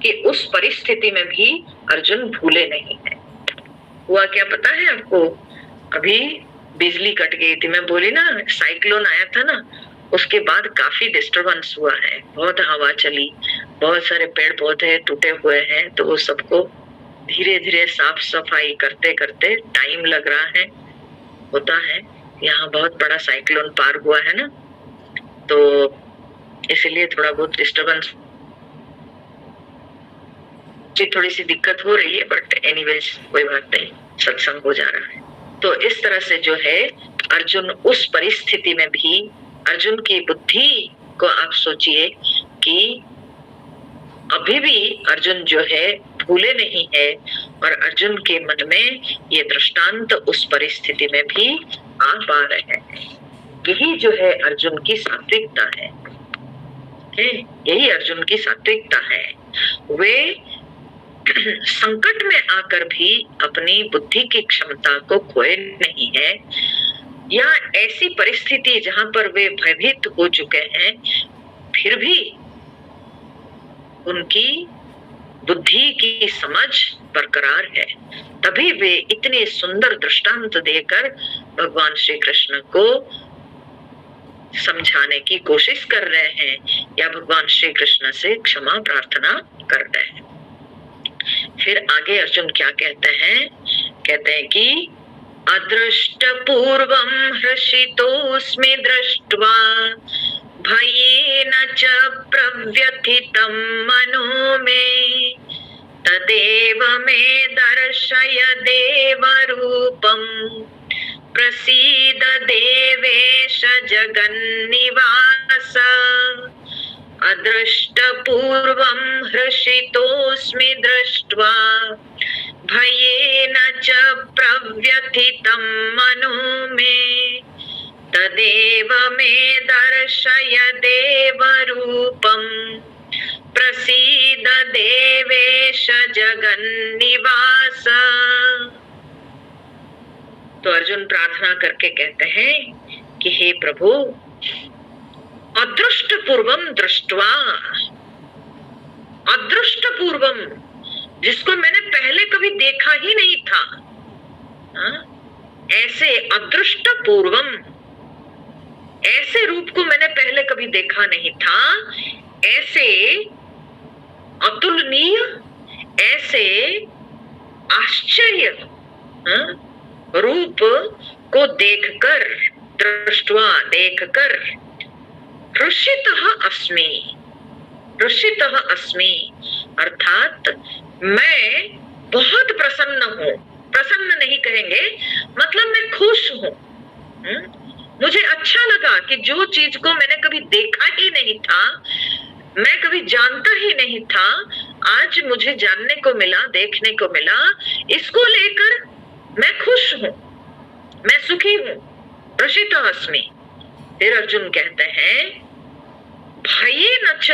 कि उस परिस्थिति में भी अर्जुन भूले नहीं है। हुआ क्या पता है आपको, अभी बिजली कट गई थी, मैं बोली ना साइक्लोन आया था ना, उसके बाद काफी डिस्टरबेंस हुआ है, बहुत हवा चली, बहुत सारे पेड़ पौधे टूटे हुए हैं, तो वो सबको धीरे धीरे साफ सफाई करते करते टाइम लग रहा है, होता है। यहाँ बहुत बड़ा साइक्लोन पार हुआ है ना, तो इसलिए थोड़ा बहुत डिस्टरबेंस, थोड़ी सी दिक्कत हो रही है, बट एनीवेज कोई बात नहीं, सत्संग हो जा रहा है। तो इस तरह से जो है अर्जुन उस परिस्थिति में भी, अर्जुन की बुद्धि को आप सोचिए कि अभी भी अर्जुन जो है भूले नहीं है, और अर्जुन के मन में ये दृष्टांत उस परिस्थिति में भी आ पा रहे हैं। यही जो है अर्जुन की सात्विकता है, यही अर्जुन की सात्विकता है। वे संकट में आकर भी अपनी बुद्धि की क्षमता को खोए नहीं है, या ऐसी परिस्थिति जहां पर वे भयभीत हो चुके हैं, फिर भी उनकी बुद्धि की समझ बरकरार है, तभी वे इतने सुंदर दृष्टांत देकर भगवान श्री कृष्ण को समझाने की कोशिश कर रहे हैं, या भगवान श्री कृष्ण से क्षमा प्रार्थना कर रहे हैं। फिर आगे अर्जुन क्या कहते हैं? कहते हैं कि अदृष्ट पूर्वम हर्षितोस्मि दृष्ट्वा भयेन च प्रव्यथितं मनो मे तदेव मे दर्शय देवरूपम् प्रसीद देवेश जगन्निवास। अदृष्ट पूर्वं हर्षितोस्मि दृष्ट्वा भयेन च प्रव्यथितं मनो मे तदेव मे दर्शय देवरूपम् प्रसीद देवेश जगन्निवास। तो अर्जुन प्रार्थना करके कहते हैं कि हे प्रभु, अदृष्ट पूर्वम दृष्ट्वा, अदृष्ट पूर्वम, जिसको मैंने पहले कभी देखा ही नहीं था, ऐसे अदृष्ट पूर्वम, ऐसे रूप को मैंने पहले कभी देखा नहीं था, ऐसे अतुलनीय, ऐसे आश्चर्य रूप को देखकर, दृष्टवा देखकर, हर्षितः अस्मि, हर्षितः अस्मि, अर्थात मैं बहुत प्रसन्न हूँ। प्रसन्न नहीं कहेंगे, मतलब मैं खुश हूँ। मुझे अच्छा लगा कि जो चीज को मैंने कभी देखा ही नहीं था, मैं कभी जानता ही नहीं था, आज मुझे जानने को मिला, देखने को मिला। इसको लेकर मैं खुश हूँ, मैं सुखी हूँ। हर्षितः अस्मि। फिर अर्जुन कहते हैं भयेन च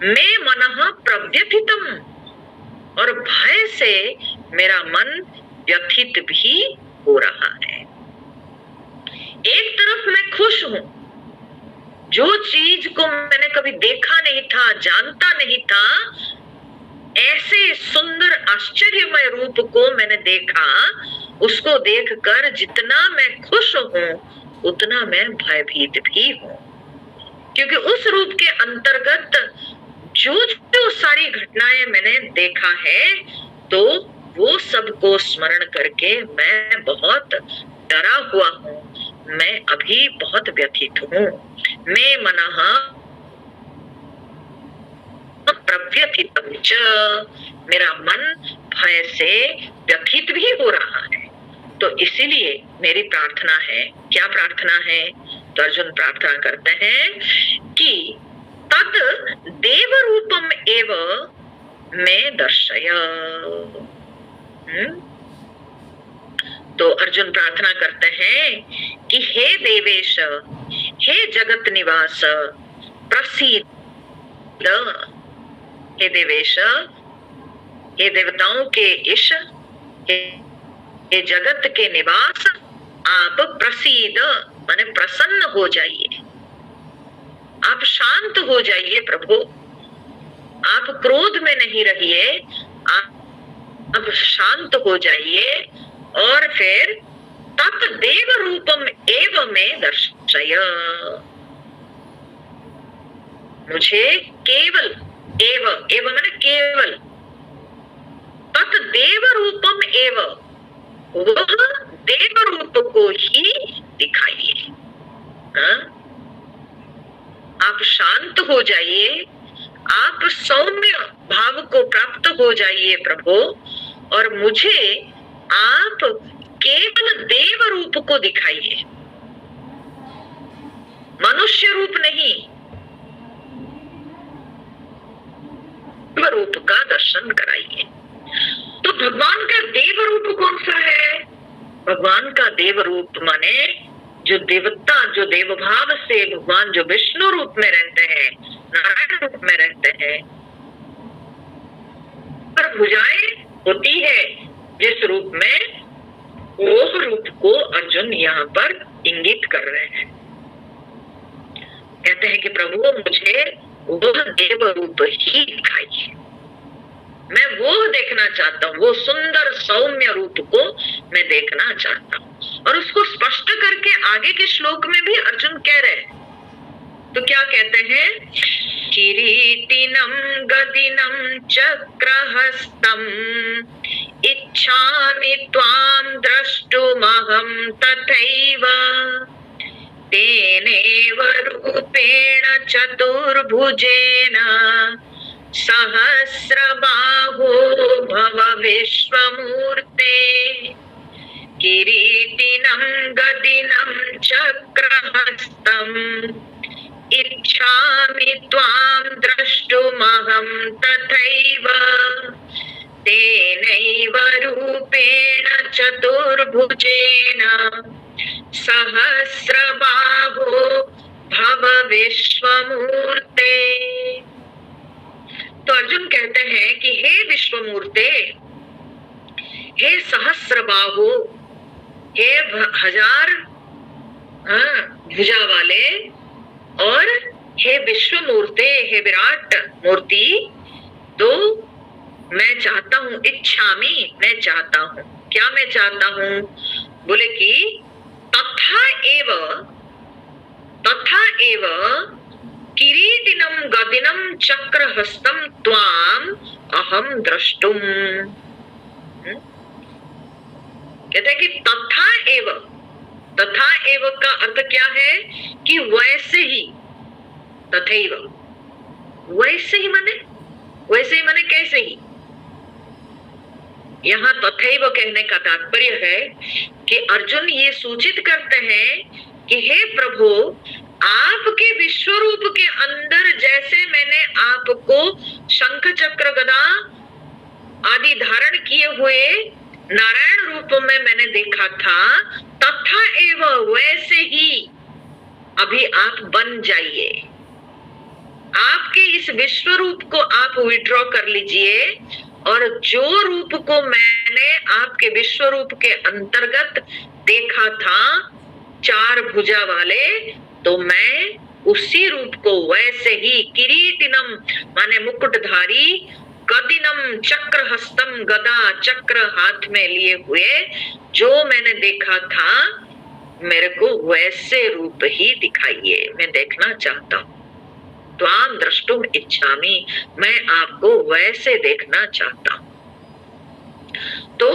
मे मनः प्रव्यथितम्, और भय से मेरा मन व्यथित भी हो रहा है। एक तरफ मैं खुश हूं, जो चीज को मैंने कभी देखा नहीं था, जानता नहीं था, ऐसे सुंदर आश्चर्यमय रूप को मैंने देखा, उसको देखकर जितना मैं खुश हूं उतना मैं भयभीत भी हूं, क्योंकि उस रूप के अंतर्गत जो सारी घटनाएं मैंने देखा है, तो वो सबको स्मरण करके मैं बहुत डरा हुआ हूँ, मैं अभी बहुत व्यथित हूँ। मैं मनः प्रव्यथितं च, मेरा मन भय से व्यथित भी हो रहा है। तो इसीलिए मेरी प्रार्थना है, क्या प्रार्थना है? तो अर्जुन प्रार्थना करते हैं कि तद देव रूपम एव मैं दर्शय। तो अर्जुन प्रार्थना करते हैं कि हे देवेश, हे जगत निवास, प्रसीद। हे देवेश, हे देवताओं के ईश, हे जगत के निवास, आप प्रसीद माने प्रसन्न हो जाइए, आप शांत हो जाइए प्रभु, आप क्रोध में नहीं रहिए, आप शांत हो जाइए। और फिर तत् देव रूपम एव में दर्शय, मुझे केवल, एव एव माने केवल, तत् देव रूपम एव, वह देव रूप को ही दिखाइए। आप शांत हो जाइए, आप सौम्य भाव को प्राप्त हो जाइए प्रभु, और मुझे आप केवल देव रूप को दिखाइए, मनुष्य रूप नहीं, देव रूप का दर्शन कराइए। तो भगवान का देव रूप कौन सा है? भगवान का देव रूप माने जो देवता, जो देव भाव से भगवान जो विष्णु रूप में रहते हैं, नारायण रूप में रहते हैं, पर भुजाएं होती है जिस रूप में, वो रूप को अर्जुन यहाँ पर इंगित कर रहे हैं। कहते हैं कि प्रभु मुझे वो देव रूप ही दिखाइए, मैं वो देखना चाहता हूँ, वो सुंदर सौम्य रूप को मैं देखना चाहता हूँ। और उसको स्पष्ट करके आगे के श्लोक में भी अर्जुन कह रहे हैं। तो क्या कहते हैं? किरीटिनं गदिनं चक्रहस्तम् इच्छामि त्वां द्रष्टुमहं तथैव तेनैव रूपेण चतुर्भुजेन सहस्रबाहो भव विश्वमूर्ते। किरीटिनं गदिनं चक्रहस्तम् इच्छामि त्वां द्रष्टुमहं तथैव तेनैव रूपेण चतुर्भुजेन सहस्रबाहो भव विश्वमूर्ते। तो अर्जुन कहते हैं कि हे विश्वमूर्ते, हे सहस्रबाहो, हे हजार भुजा वाले, और हे विश्वमूर्ते, हे विराट मूर्ति, तो मैं चाहता हूँ, इच्छामि, मैं चाहता हूँ, क्या मैं चाहता हूँ? बोले कि तथा एव किरीटिनं गदिनं चक्रहस्तं त्वाम अहम द्रष्टुम। कहते हैं कि तथा एव का अर्थ क्या है? कि वैसे ही, तथैव, वैसे ही माने कैसे ही। यहाँ तथैव कहने का तात्पर्य है कि अर्जुन ये सूचित करते हैं कि हे प्रभु, आपके विश्व रूप के अंदर जैसे मैंने आपको शंख चक्र गदा आदि धारण किए हुए नारायण रूप में मैंने देखा था, तथा एवं वैसे ही अभी आप बन जाइए। आपके इस विश्व रूप को आप विड्रॉ कर लीजिए, और जो रूप को मैंने आपके विश्व रूप के अंतर्गत देखा था, चार भुजा वाले, तो मैं उसी रूप को वैसे ही, किरीटिनम माने मुकुटधारी, गदिनम चक्रहस्तम, गदा चक्र हाथ में लिए हुए जो मैंने देखा था, मेरे को वैसे रूप ही दिखाइए, मैं देखना चाहता हूँ। त्वाम द्रष्टुम इच्छामि, मैं आपको वैसे देखना चाहता हूँ। तो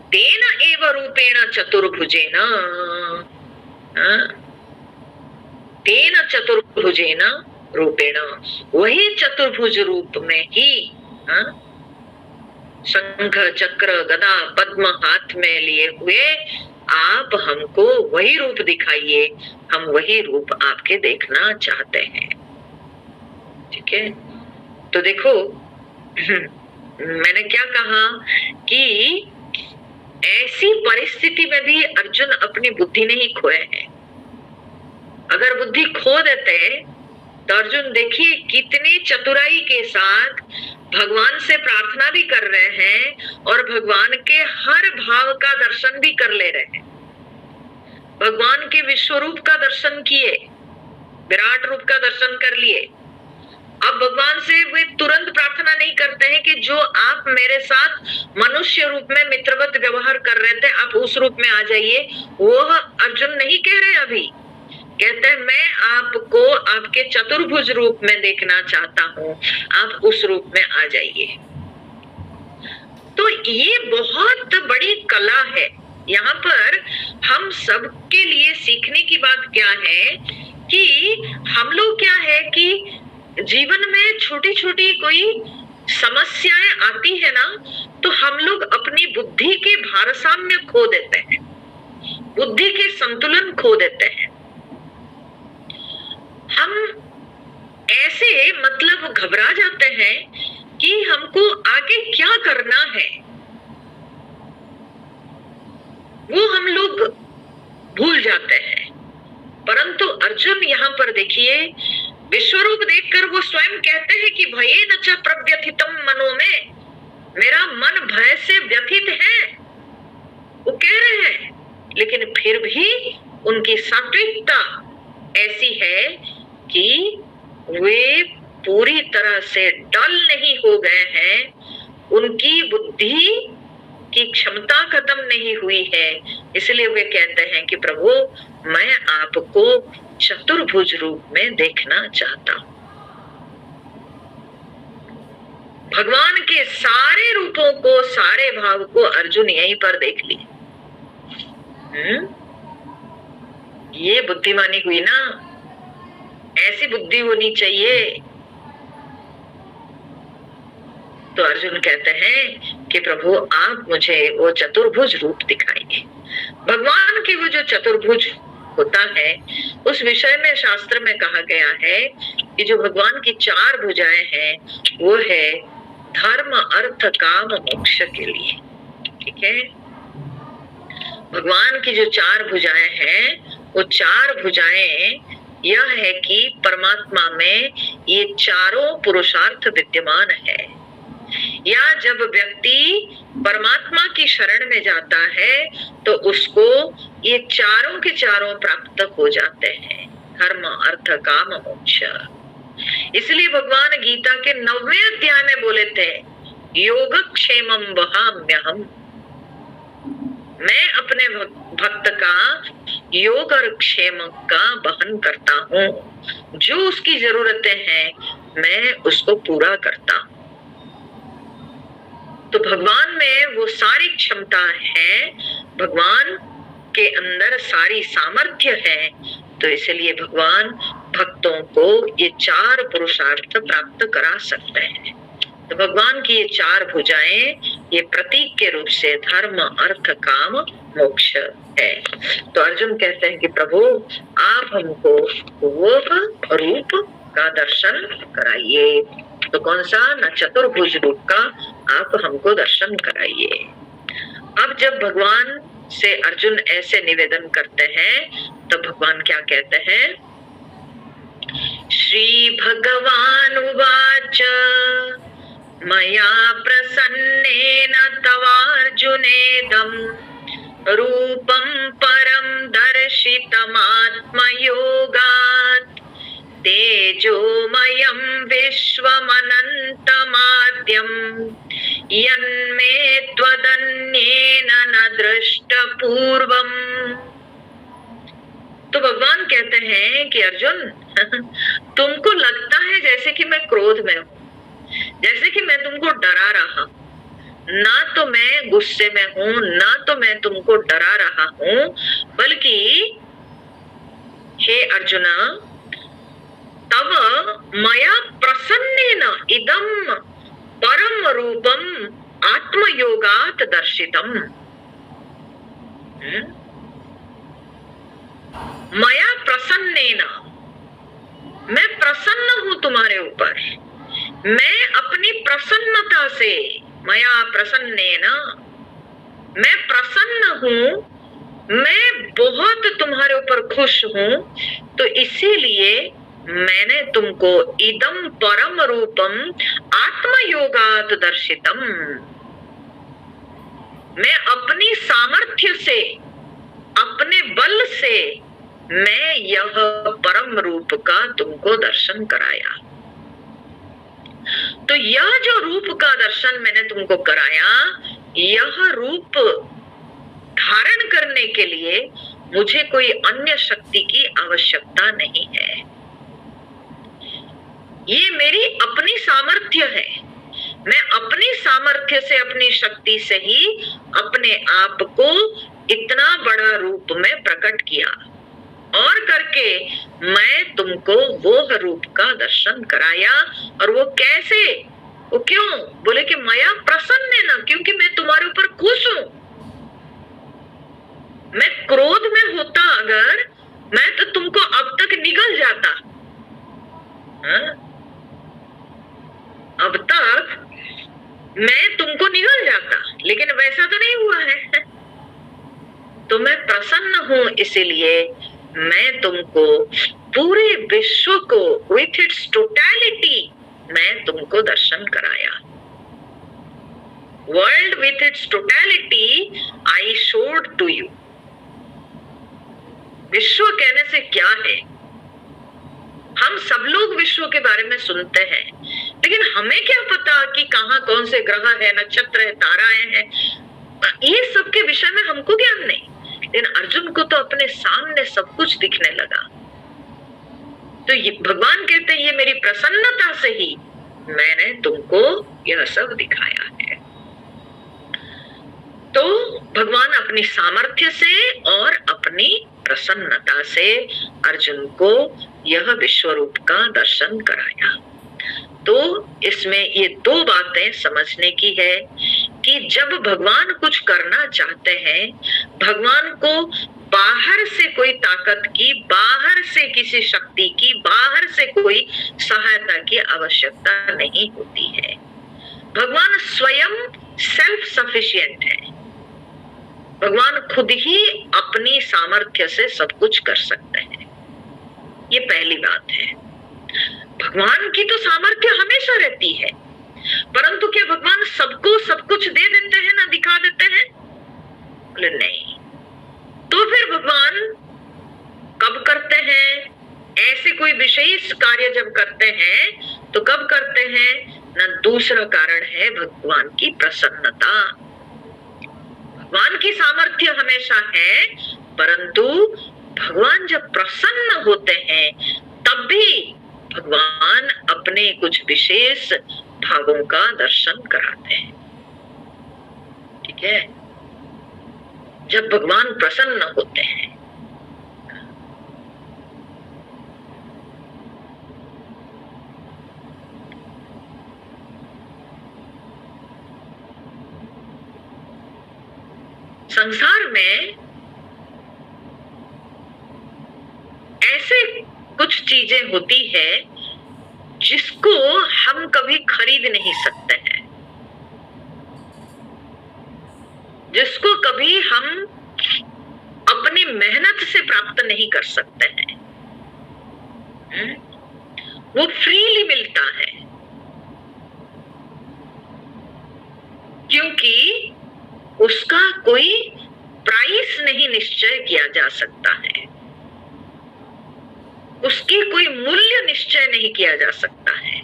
तेन एव रूपेण चतुर्भुजेन, तेन चतुर्भुजेन रूपेण, वही चतुर्भुज रूप में ही, शंख चक्र गदा पद्म हाथ में लिए हुए आप हमको वही रूप दिखाइए, हम वही रूप आपके देखना चाहते हैं। ठीक है, तो देखो मैंने क्या कहा कि ऐसी परिस्थिति में भी अर्जुन अपनी बुद्धि नहीं खोए हैं। अगर बुद्धि खो देते तो अर्जुन देखिए कितनी चतुराई के साथ भगवान से प्रार्थना भी कर रहे हैं और भगवान के हर भाव का दर्शन भी कर ले रहे हैं। भगवान के विश्व रूप का दर्शन किए, विराट रूप का दर्शन कर लिए। अब भगवान से वे तुरंत प्रार्थना नहीं करते हैं कि जो आप मेरे साथ मनुष्य रूप में मित्रवत व्यवहार कर रहे थे, आप उस रूप में आ जाइए। वो अर्जुन नहीं कह रहे, अभी कहते हैं मैं आपको आपके चतुर्भुज रूप में देखना चाहता हूँ, आप उस रूप में आ जाइए। तो ये बहुत बड़ी कला है। यहाँ पर हम सबके लिए सीखने की बात क्या है कि हम लोग क्या है कि जीवन में छोटी छोटी कोई समस्याएं आती है ना, तो हम लोग अपनी बुद्धि के भारसाम्य खो देते हैं, बुद्धि के संतुलन खो देते हैं। हम ऐसे मतलब घबरा जाते हैं कि हमको आगे क्या करना है, वो हम लोग भूल जाते हैं। परंतु अर्जुन यहाँ पर देखिए विश्वरूप देखकर वो स्वयं कहते हैं कि भये न च प्रव्यथितम मनो में, मेरा मन भय से व्यथित है, वो कह रहे हैं, लेकिन फिर भी उनकी सात्विकता ऐसी है कि वे पूरी तरह से डल नहीं हो गए हैं, उनकी बुद्धि की क्षमता खत्म नहीं हुई है। इसलिए वे कहते हैं कि प्रभु मैं आपको चतुर्भुज रूप में देखना चाहता हूं। भगवान के सारे रूपों को, सारे भाव को अर्जुन यहीं पर देख लिए। ये बुद्धिमानी हुई ना, ऐसी बुद्धि होनी चाहिए। तो अर्जुन कहते हैं कि प्रभु आप मुझे वो चतुर्भुज रूप दिखाइए। भगवान की वो जो चतुर्भुज होता है, उस विषय में शास्त्र में कहा गया है कि जो भगवान की चार भुजाएं हैं वो है धर्म, अर्थ, काम, मोक्ष के लिए। ठीक है, भगवान की जो चार भुजाएं हैं, वो चार भुजाएं यह है कि परमात्मा में ये चारों पुरुषार्थ विद्यमान है। या जब व्यक्ति परमात्मा की शरण में जाता है तो उसको ये चारों के चारों प्राप्त हो जाते हैं, धर्म, अर्थ, काम, मोक्ष। इसलिए भगवान गीता के 9वें अध्याय में बोले थे, योगक्षेमं वहाम्यहम्, मैं अपने भक्त का योग और क्षेम का वहन करता हूँ, जो उसकी जरूरतें हैं मैं उसको पूरा करता हूँ। तो भगवान में वो सारी क्षमता है, भगवान के अंदर सारी सामर्थ्य है, तो इसलिए भगवान भक्तों को ये चार पुरुषार्थ प्राप्त करा सकते हैं। तो भगवान की ये चार भुजाएं ये प्रतीक के रूप से धर्म, अर्थ, काम, मोक्ष है। तो अर्जुन कहते हैं कि प्रभु आप हमको वो रूप का दर्शन कराइए। तो कौन सा? न चतुर्भुज रूप का आप हमको दर्शन कराइए। अब जब भगवान से अर्जुन ऐसे निवेदन करते हैं तो भगवान क्या कहते हैं? श्री भगवान उवाच मया प्रसन्नेन तवार्जुनेदं रूपं परं दर्शितमात्मयोगात् तेजोमयं विश्वमनन्तमाद्यं यन्मे त्वदन्येन न दृष्टपूर्वम्। तो भगवान कहते हैं कि अर्जुन तुमको लगता है जैसे कि मैं क्रोध में हूँ, जैसे कि मैं तुमको डरा रहा हूँ। ना तो मैं गुस्से में हूँ, ना तो मैं तुमको डरा रहा हूँ, बल्कि हे अर्जुना तव मया प्रसन्नेन इदं परम रूपम आत्मयोगात् दर्शितम। मया प्रसन्नेन, मैं प्रसन्न हूं तुम्हारे ऊपर, मैं अपनी प्रसन्नता से, मया प्रसन्नेन, मैं प्रसन्न हूं, मैं बहुत तुम्हारे ऊपर खुश हूं, तो इसीलिए मैंने तुमको इदम परम रूपम आत्मयोगात् दर्शितम, मैं अपनी सामर्थ्य से, अपने बल से मैं यह परम रूप का तुमको दर्शन कराया। तो यह जो रूप का दर्शन मैंने तुमको कराया, यह रूप धारण करने के लिए मुझे कोई अन्य शक्ति की आवश्यकता नहीं है। ये मेरी अपनी सामर्थ्य है, मैं अपनी सामर्थ्य से, अपनी शक्ति से ही अपने आप को इतना बड़ा रूप में प्रकट किया, और करके मैं तुमको वो रूप का दर्शन कराया। और वो कैसे, वो क्यों? बोले कि मया प्रसन्न है ना, क्योंकि मैं तुम्हारे ऊपर खुश हूं। मैं क्रोध में होता अगर, मैं तो तुमको अब तक निगल जाता। अब तक मैं तुमको निगल जाता, लेकिन वैसा तो नहीं हुआ है। तो मैं प्रसन्न हूं, इसीलिए मैं तुमको पूरे विश्व को विथ इट्स टोटलिटी मैं तुमको दर्शन कराया। World with its totality I showed to you. विश्व कहने से क्या है? हम सब लोग विश्व के बारे में सुनते हैं, लेकिन हमें क्या पता कि कहाँ कौन से ग्रह है, नक्षत्र है, ताराएं हैं, ये सब के विषय में हमको ज्ञान नहीं। लेकिन अर्जुन को तो अपने सामने सब कुछ दिखने लगा। तो ये भगवान कहते हैं, ये मेरी प्रसन्नता से ही मैंने तुमको यह सब दिखाया है। तो भगवान अपनी सामर्थ्य से और अपनी प्रसन्नता से अर्जुन को यह विश्व रूप का दर्शन कराया। तो इसमें ये दो बातें समझने की है कि जब भगवान कुछ करना चाहते हैं, भगवान को बाहर से कोई ताकत की, बाहर से किसी शक्ति की, बाहर से कोई सहायता की आवश्यकता नहीं होती है। भगवान स्वयं सेल्फ सफिशिएंट है। भगवान खुद ही अपनी सामर्थ्य से सब कुछ कर सकते हैं। ये पहली बात है। भगवान की तो सामर्थ्य हमेशा रहती है, परंतु क्या भगवान सबको सब कुछ दे देते हैं, ना दिखा देते हैं? बोले नहीं। तो फिर भगवान कब करते हैं? ऐसे कोई विशेष कार्य जब करते हैं तो कब करते हैं? ना दूसरा कारण है भगवान की प्रसन्नता। भगवान की सामर्थ्य हमेशा है, परंतु भगवान जब प्रसन्न होते हैं तब भी भगवान अपने कुछ विशेष भागों का दर्शन कराते हैं। ठीक है? जब भगवान प्रसन्न होते हैं, संसार में ऐसे कुछ चीजें होती है जिसको हम कभी खरीद नहीं सकते हैं, जिसको कभी हम अपनी मेहनत से प्राप्त नहीं कर सकते हैं। वो फ्रीली मिलता है, क्योंकि उसका कोई प्राइस नहीं निश्चय किया जा सकता है, उसकी कोई मूल्य निश्चय नहीं किया जा सकता है।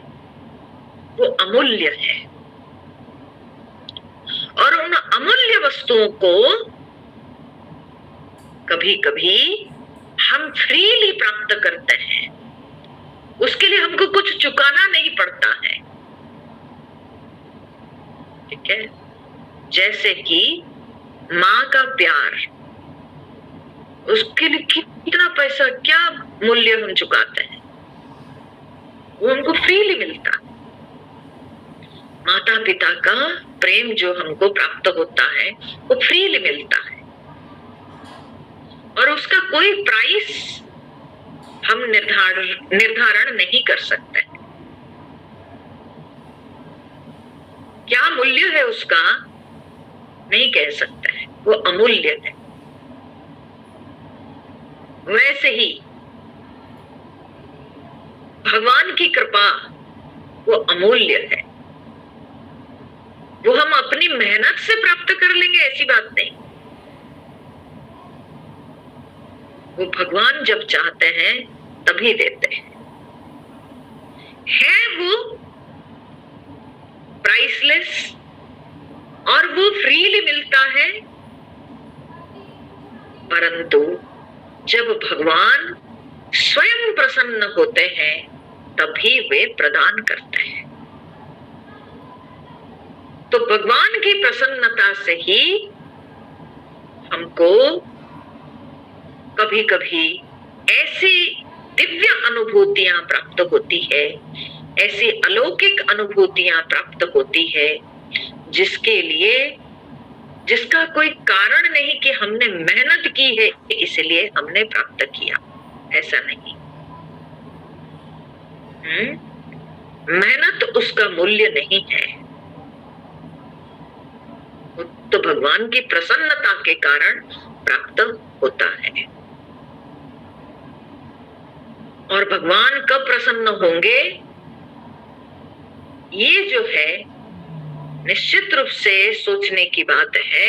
वो अमूल्य है, और उन अमूल्य वस्तुओं को कभी कभी हम फ्रीली प्राप्त करते हैं। उसके लिए हमको कुछ चुकाना नहीं पड़ता है। ठीक है? जैसे कि माँ का प्यार, उसके लिए कितना पैसा, क्या मूल्य हम चुकाते हैं, वो हमको फ्रीली मिलता। माता पिता का प्रेम जो हमको प्राप्त होता है वो फ्रीली मिलता है, और उसका कोई प्राइस हम निर्धारण नहीं कर सकते। क्या मूल्य है उसका नहीं कह सकते हैं, वो अमूल्य है। वैसे ही भगवान की कृपा वो अमूल्य है। वो हम अपनी मेहनत से प्राप्त कर लेंगे ऐसी बात नहीं। वो भगवान जब चाहते हैं तभी देते हैं। है वो प्राइसलेस और वो फ्रीली मिलता है, परंतु जब भगवान स्वयं प्रसन्न होते हैं तभी वे प्रदान करते हैं। तो भगवान की प्रसन्नता से ही हमको कभी कभी ऐसी दिव्य अनुभूतियां प्राप्त होती है, ऐसी अलौकिक अनुभूतियां प्राप्त होती है जिसके लिए, जिसका कोई कारण नहीं कि हमने मेहनत की है इसलिए हमने प्राप्त किया, ऐसा नहीं। मेहनत उसका मूल्य नहीं है, तो भगवान की प्रसन्नता के कारण प्राप्त होता है। और भगवान कब प्रसन्न होंगे, ये जो है निश्चित रूप से सोचने की बात है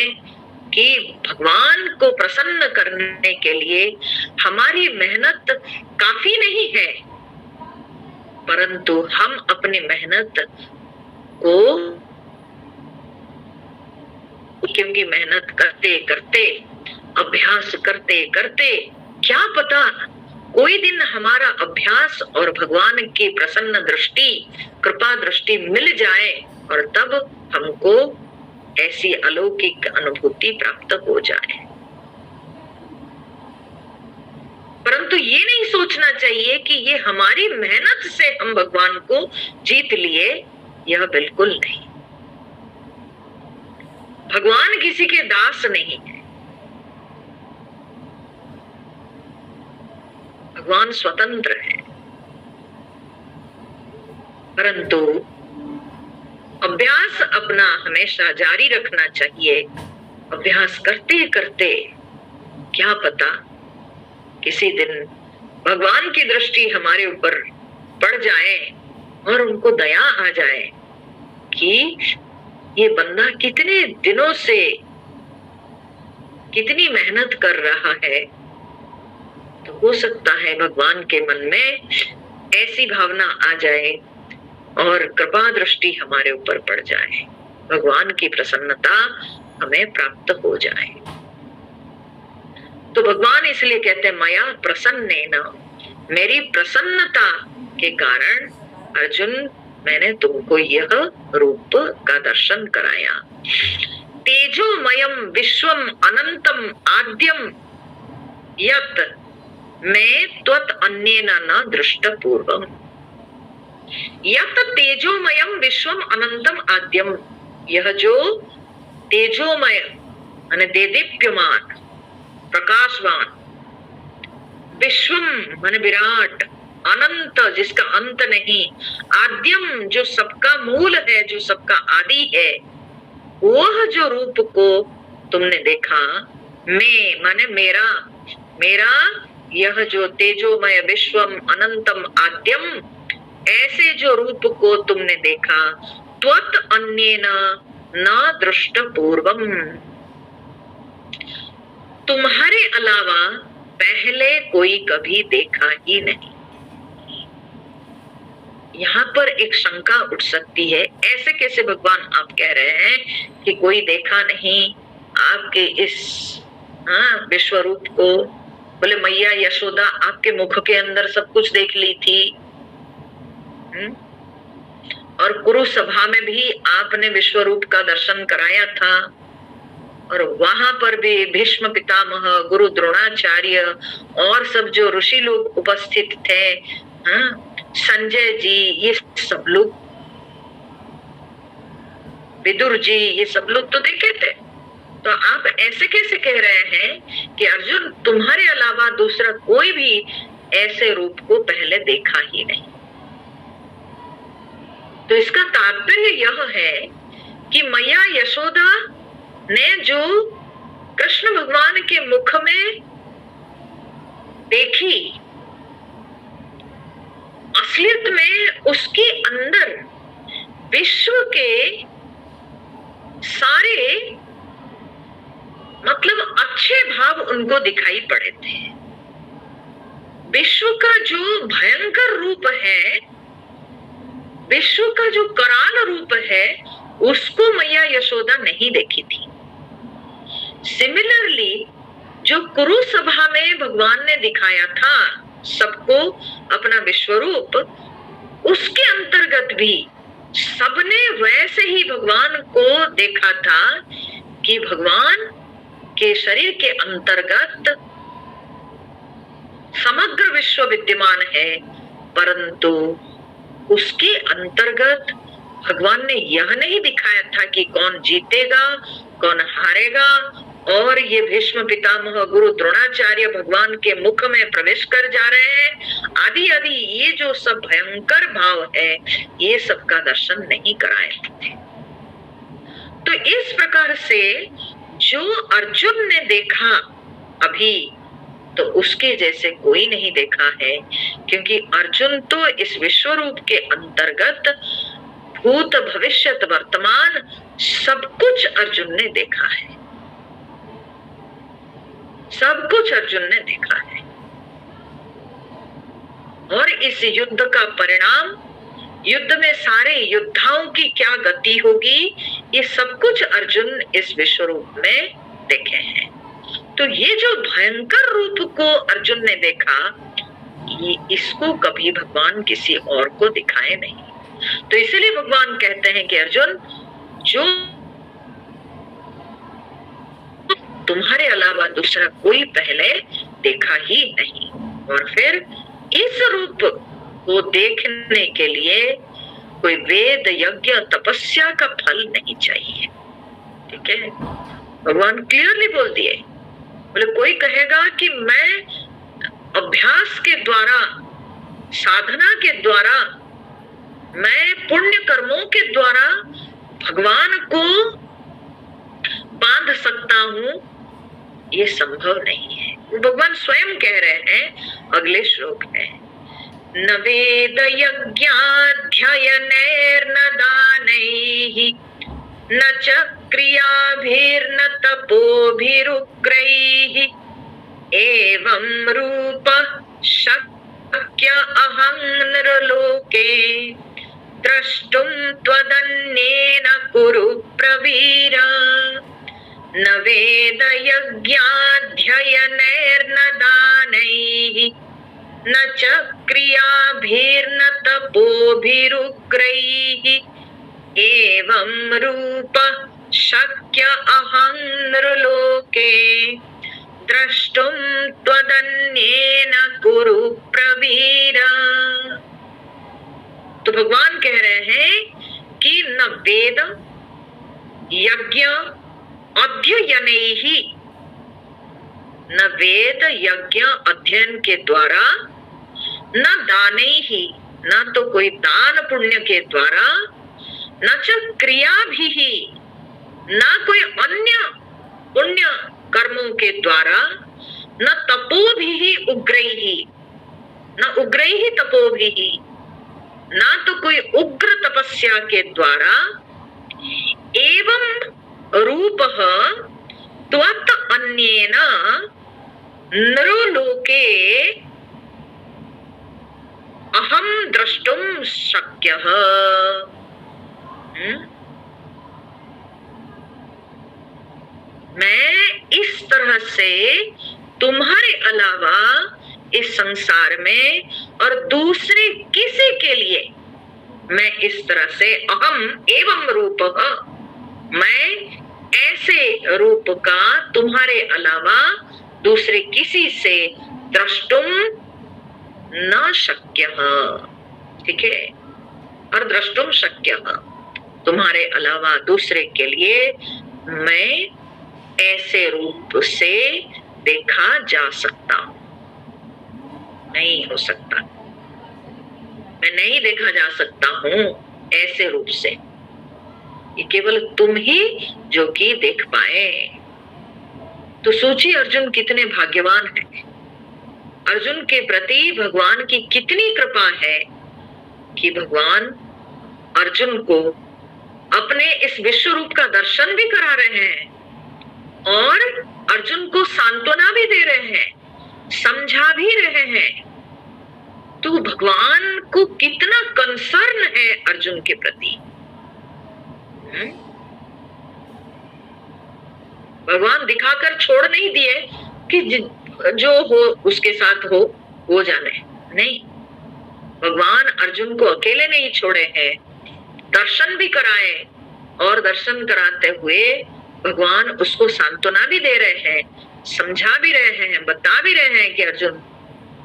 कि भगवान को प्रसन्न करने के लिए हमारी मेहनत काफी नहीं है, परंतु हम अपनी मेहनत को, क्योंकि मेहनत करते करते, अभ्यास करते करते, क्या पता कोई दिन हमारा अभ्यास और भगवान की प्रसन्न दृष्टि, कृपा दृष्टि मिल जाए और तब हमको ऐसी अलौकिक अनुभूति प्राप्त हो जाए। परंतु ये नहीं सोचना चाहिए कि ये हमारी मेहनत से हम भगवान को जीत लिए, यह बिल्कुल नहीं। भगवान किसी के दास नहीं है, भगवान स्वतंत्र है, परंतु अभ्यास अपना हमेशा जारी रखना चाहिए। अभ्यास करते करते क्या पता किसी दिन भगवान की दृष्टि हमारे ऊपर पड़ जाए और उनको दया आ जाए कि ये बंदा कितने दिनों से कितनी मेहनत कर रहा है। तो हो सकता है भगवान के मन में ऐसी भावना आ जाए और कृपा दृष्टि हमारे ऊपर पड़ जाए, भगवान की प्रसन्नता हमें प्राप्त हो जाए। तो भगवान इसलिए कहते हैं मया प्रसन्नेन, मेरी प्रसन्नता के कारण अर्जुन मैंने तुमको यह रूप का दर्शन कराया। तेजोमयम विश्वम अनंतम आद्यम यत् मैं त्वत् अन्येन न दृष्ट पूर्वम। यत् तेजोमयम विश्वम अनंतम आद्यम, यह जो तेजोमय माने देदीप्यमान प्रकाशवान, विश्वम माने विराट, अनंत जिसका अंत नहीं, आद्यम जो सबका मूल है, जो सबका आदि है, वह जो रूप को तुमने देखा, मैं माने मेरा, मेरा यह जो तेजोमय विश्वम अनंतम आद्यम, ऐसे जो रूप को तुमने देखा, त्वत् अन्येन न दृष्ट पूर्वम, तुम्हारे अलावा पहले कोई कभी देखा ही नहीं। यहाँ पर एक शंका उठ सकती है, ऐसे कैसे भगवान आप कह रहे हैं कि कोई देखा नहीं आपके इस विश्व रूप को? बोले मैया यशोदा आपके मुख के अंदर सब कुछ देख ली थी, और कुरु सभा में भी आपने विश्व रूप का दर्शन कराया था, और वहां पर भी भीष्म पितामह, गुरु द्रोणाचार्य और सब जो ऋषि लोग उपस्थित थे, संजय जी, ये सब लोग, विदुर जी, ये सब लोग तो देखे थे। तो आप ऐसे कैसे कह रहे हैं कि अर्जुन तुम्हारे अलावा दूसरा कोई भी ऐसे रूप को पहले देखा ही नहीं? तो इसका तात्पर्य यह है कि मैया यशोदा ने जो कृष्ण भगवान के मुख में देखी, असलियत में उसके अंदर विश्व के सारे मतलब अच्छे भाव उनको दिखाई पड़े थे। विश्व का जो भयंकर रूप है, विश्व का जो कराल रूप है, उसको मैया यशोदा नहीं देखी थी। सिमिलरली जो कुरु सभा में भगवान ने दिखाया था सबको अपना विश्वरूप, उसके अंतर्गत भी सबने वैसे ही भगवान को देखा था कि भगवान के शरीर के अंतर्गत समग्र विश्व विद्यमान है, परंतु उसके अंतर्गत भगवान ने यह नहीं दिखाया था कि कौन जीतेगा, कौन हारेगा, और ये भीष्म पितामह गुरु द्रोणाचार्य भगवान के मुख में प्रवेश कर जा रहे हैं, आदि आदि ये जो सब भयंकर भाव है, ये सब का दर्शन नहीं कराए थे। तो इस प्रकार से जो अर्जुन ने देखा अभी, तो उसके जैसे कोई नहीं देखा है, क्योंकि अर्जुन तो इस विश्व रूप के अंतर्गत भूत भविष्यत वर्तमान सब कुछ अर्जुन ने देखा है, सब कुछ अर्जुन ने देखा है। और इस युद्ध का परिणाम, युद्ध में सारे योद्धाओं की क्या गति होगी, ये सब कुछ अर्जुन इस विश्व रूप में देखे हैं। तो ये जो भयंकर रूप को अर्जुन ने देखा, ये इसको कभी भगवान किसी और को दिखाए नहीं। तो इसलिए भगवान कहते हैं कि अर्जुन, जो तुम्हारे अलावा दूसरा कोई पहले देखा ही नहीं, और फिर इस रूप को देखने के लिए कोई वेद यज्ञ तपस्या का फल नहीं चाहिए। ठीक है, भगवान क्लियरली बोल दिए। बोले कोई कहेगा कि मैं अभ्यास के द्वारा, साधना के द्वारा, मैं पुण्य कर्मों के द्वारा भगवान को बांध सकता हूं, ये संभव नहीं है। भगवान स्वयं कह रहे हैं, अगले श्लोक है, न वेद यज्ञाध्ययनैर्न दानैः न च क्रियाभिर्न तपोभिरुग्रैः एवं रूप शक्य अहं नृलोके द्रष्टुं त्वदन्येन कुरु प्रवीर। न वेद यज्ञाध्ययनैर्न दानैः न च क्रियाभिर्न तपोभिरुग्रैः एवं रूप शक्य अहं नृलोके द्रष्टुं त्वदन्येन कुरु प्रवीर। तो भगवान कह रहे हैं कि न वेद यज्ञ अध्ययनैः, न वेद यज्ञ अध्ययन के द्वारा, न दानैः, न तो कोई दान पुण्य के द्वारा, न च क्रियाभिः, न कोई अन्य पुण्य कर्मों के द्वारा, न तपोभिः उग्रैः, न उग्रैः तपोभिः, न तो कोई उग्र तपस्या के द्वारा, एवं रूपः त्वत् अन्येन नृलोके अहं द्रष्टुं शक्यः। मैं इस तरह से तुम्हारे अलावा इस संसार में और दूसरे किसी के लिए, मैं इस तरह से अहम एवं रूपः, मैं ऐसे रूप का तुम्हारे अलावा दूसरे किसी से द्रष्टुम न शक्यः। ठीक है, और द्रष्टुम शक्यः, तुम्हारे अलावा दूसरे के लिए मैं ऐसे रूप से देखा जा सकता हूं, नहीं हो सकता। मैं नहीं देखा जा सकता हूं ऐसे रूप से, ये केवल तुम ही जो कि देख पाए। तो सोचिए अर्जुन कितने भाग्यवान हैं, अर्जुन के प्रति भगवान की कितनी कृपा है कि भगवान अर्जुन को अपने इस विश्व रूप का दर्शन भी करा रहे हैं और अर्जुन को सांत्वना भी दे रहे हैं, समझा भी रहे हैं। तो भगवान को कितना कंसर्न है अर्जुन के प्रति। भगवान दिखाकर छोड़ नहीं दिए कि जो हो उसके साथ हो जाने, नहीं, भगवान अर्जुन को अकेले नहीं छोड़े हैं, दर्शन भी कराए, और दर्शन कराते हुए भगवान उसको सांत्वना भी दे रहे हैं, समझा भी रहे हैं, बता भी रहे हैं कि अर्जुन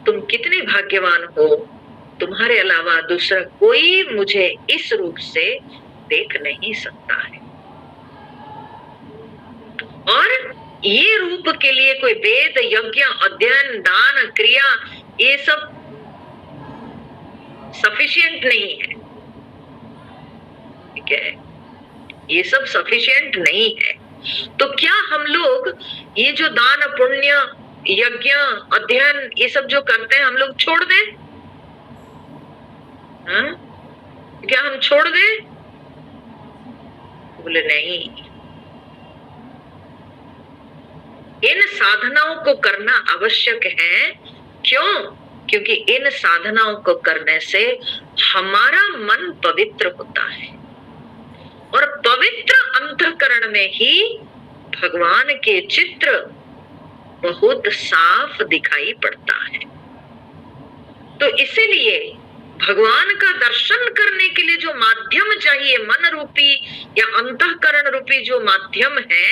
तुम कितने भाग्यवान हो, तुम्हारे अलावा दूसरा कोई मुझे इस रूप से देख नहीं सकता है। और ये रूप के लिए कोई वेद यज्ञ अध्ययन दान क्रिया ये सब सफिशिएंट नहीं है। ठीक है, ये सब सफिशिएंट नहीं है। तो क्या हम लोग ये जो दान पुण्य यज्ञ अध्ययन ये सब जो करते हैं हम लोग छोड़ दें? क्या हम छोड़ दें? बोले नहीं, इन साधनाओं को करना आवश्यक है। क्यों? क्योंकि इन साधनाओं को करने से हमारा मन पवित्र होता है और पवित्र अंतःकरण में ही भगवान के चित्र बहुत साफ दिखाई पड़ता है। तो इसीलिए भगवान का दर्शन करने के लिए जो माध्यम चाहिए, मन रूपी या अंतःकरण रूपी जो माध्यम है,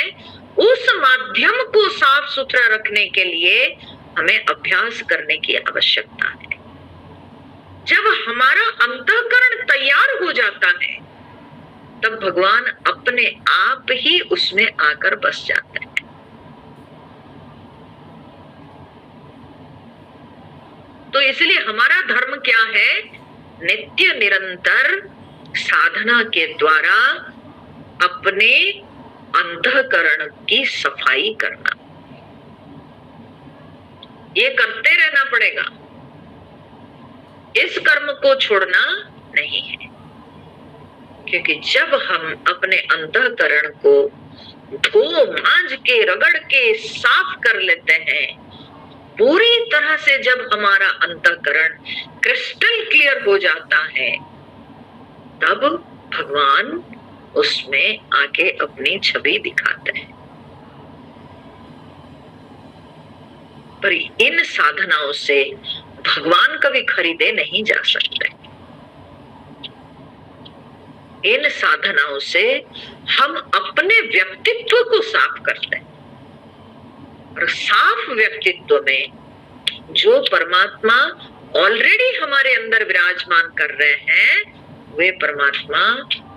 उस माध्यम को साफ सुथरा रखने के लिए हमें अभ्यास करने की आवश्यकता है। जब हमारा अंतःकरण तैयार हो जाता है तब भगवान अपने आप ही उसमें आकर बस जाते हैं। तो इसलिए हमारा धर्म क्या है? नित्य निरंतर साधना के द्वारा अपने अंतःकरण की सफाई करना, ये करते रहना पड़ेगा। इस कर्म को छोड़ना नहीं है, क्योंकि जब हम अपने अंतःकरण को धो मांज के रगड़ के साफ कर लेते हैं, पूरी तरह से जब हमारा अंतःकरण क्रिस्टल क्लियर हो जाता है, तब भगवान उसमें आके अपनी छवि दिखाते हैं। पर इन साधनाओं से भगवान कभी खरीदे नहीं जा सकते। इन साधनाओं से हम अपने व्यक्तित्व को साफ करते हैं और साफ व्यक्तित्व में जो परमात्मा ऑलरेडी हमारे अंदर विराजमान कर रहे हैं, वे परमात्मा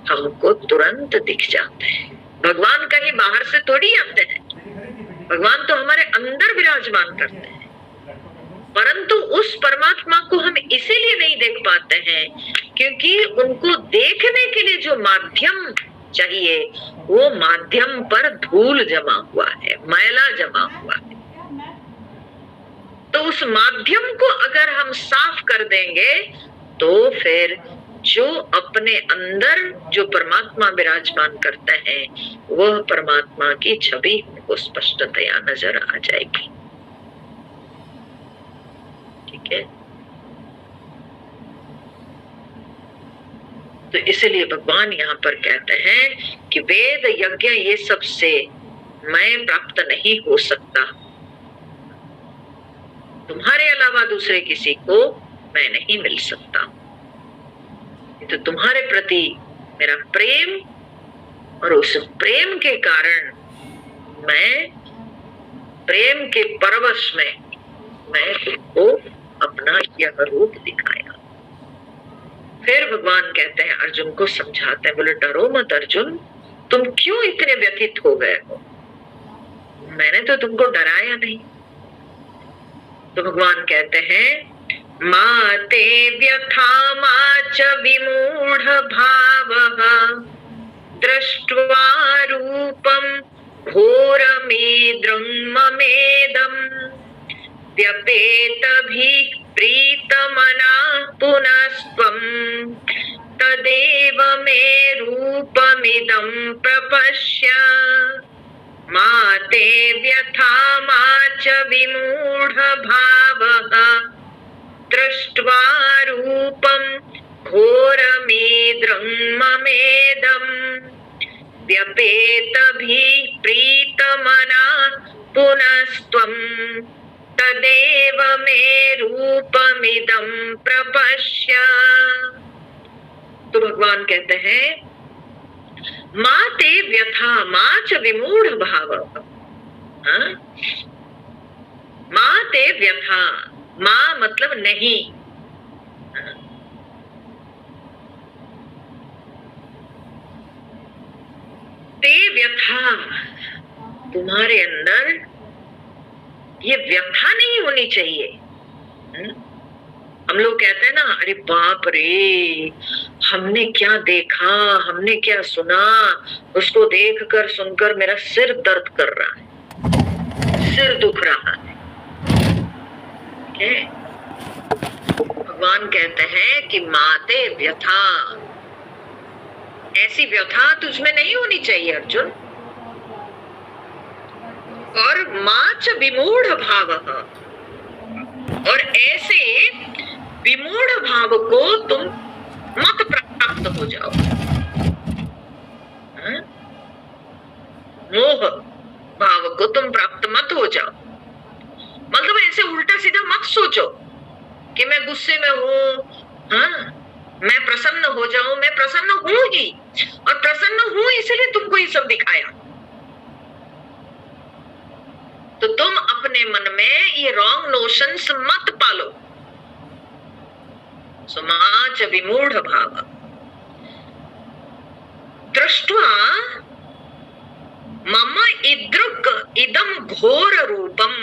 हमको तुरंत दिख जाते हैं। भगवान कहीं बाहर से थोड़ी आते हैं, भगवान तो हमारे अंदर विराजमान करते हैं। परंतु उस परमात्मा को हम इसीलिए नहीं देख पाते हैं क्योंकि उनको देखने के लिए जो माध्यम चाहिए, वो माध्यम पर धूल जमा हुआ है, मैला जमा हुआ है। तो उस माध्यम को अगर हम साफ कर देंगे तो फिर जो अपने अंदर जो परमात्मा विराजमान करते हैं, वह परमात्मा की छवि हमको स्पष्टतया नजर आ जाएगी। ठीक है? तो इसलिए भगवान यहाँ पर कहते हैं कि वेद यज्ञ ये सब से मैं प्राप्त नहीं हो सकता, तुम्हारे अलावा दूसरे किसी को मैं नहीं मिल सकता। तो तुम्हारे प्रति मेरा प्रेम, और उस प्रेम के कारण मैं प्रेम के परवश में मैं तुमको अपना यह रूप दिखाया। फिर भगवान कहते हैं, अर्जुन को समझाते हैं, बोले डरो मत अर्जुन, तुम क्यों इतने व्यथित हो गए हो? मैंने तो तुमको डराया नहीं। तो भगवान कहते हैं, माते व्यथा माच विमूढ़ भावः दृष्ट्वा रूपं घोरमीद्रं ममेदं व्यपेतभिः प्रीतमनाः पुनस्त्वं तदेव मे रूपमिदं प्रपश्य। माते व्यथा माच विमूढ़ भावः दृष्ट्वा रूपं घोरमीद्रं ममेदं व्यपेतभिः प्रीतमनाः पुनस्त्वं तदेव मे रूपमिदं प्रपश्य। तो भगवान कहते हैं, माँ ते व्यथा माँ च विमूढ़ भाव। माँ ते व्यथा, माँ मतलब नहीं, ते व्यथा, तुम्हारे अंदर ये व्यथा नहीं होनी चाहिए। हम लोग कहते हैं ना, अरे बाप रे, हमने क्या देखा, हमने क्या सुना, उसको देखकर सुनकर मेरा सिर दर्द कर रहा है, सिर दुख रहा है। भगवान कहते हैं कि माते व्यथा, ऐसी व्यथा तुझमें नहीं होनी चाहिए अर्जुन। और माच विमूढ़ भाव, और ऐसे विमूढ़ भाव को तुम मत प्राप्त हो जाओ। मोह भाव को तुम प्राप्त मत हो जाओ, मतलब ऐसे उल्टा सीधा मत सोचो कि मैं गुस्से में हूँ, मैं प्रसन्न हो जाऊं। मैं प्रसन्न हूं ही, और प्रसन्न हूं इसलिए तुमको ये सब दिखाया। तो तुम अपने मन में ये रॉन्ग नोशंस मत पालो। समाज विमूढ़ भाव दृष्ट्वा मम ईदृक् इदम घोर रूपम।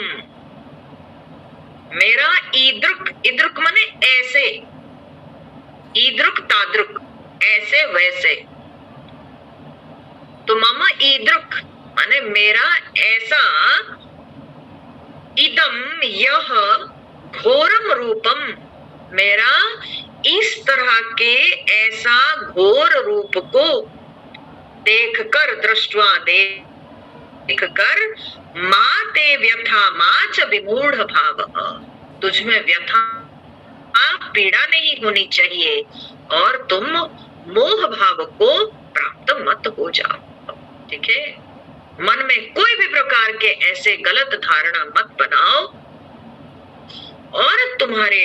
मेरा ईदृक्, ईदृक् माने ऐसे, ईदृक् तादृक्, ऐसे वैसे। तो मम ईदृक् माने मेरा ऐसा, इदम यह, घोरम रूपम मेरा इस तरह के ऐसा घोर रूप को देखकर, दृष्ट्वा देखकर, माते व्यथा माच विमूढ़ भाव, तुझमें व्यथा पीड़ा नहीं होनी चाहिए और तुम मोह भाव को प्राप्त मत हो जाओ। ठीक है, मन में कोई भी प्रकार के ऐसे गलत धारणा मत बनाओ, और तुम्हारे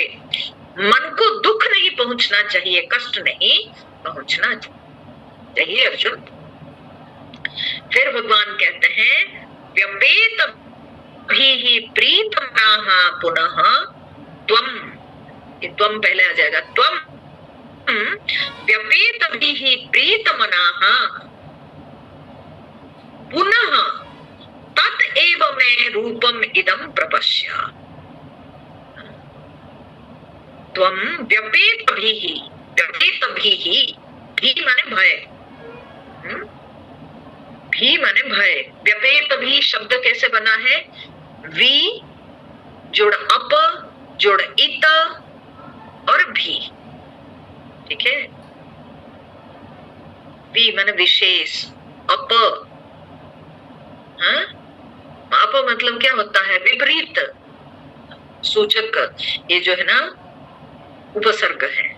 मन को दुख नहीं पहुंचना चाहिए, कष्ट नहीं पहुंचना चाहिए अर्जुन। फिर भगवान कहते हैं व्यपेत भी प्रीतमनाः पुनः त्वम, त्वम पहले आ जाएगा, त्वम व्यपेत भी प्रीतमनाः पुनः तत एव मे रूपम इदम प्रपश्य। त्वम व्यपेत भी, व्यपेत भी माने भय, भी माने भय। व्यपेत भी शब्द कैसे बना है? वी जोड़ अप जोड़ इत और भी। ठीक है, भी माने विशेष, अप, अप मतलब क्या होता है? विपरीत सूचक, ये जो है ना उपसर्ग है।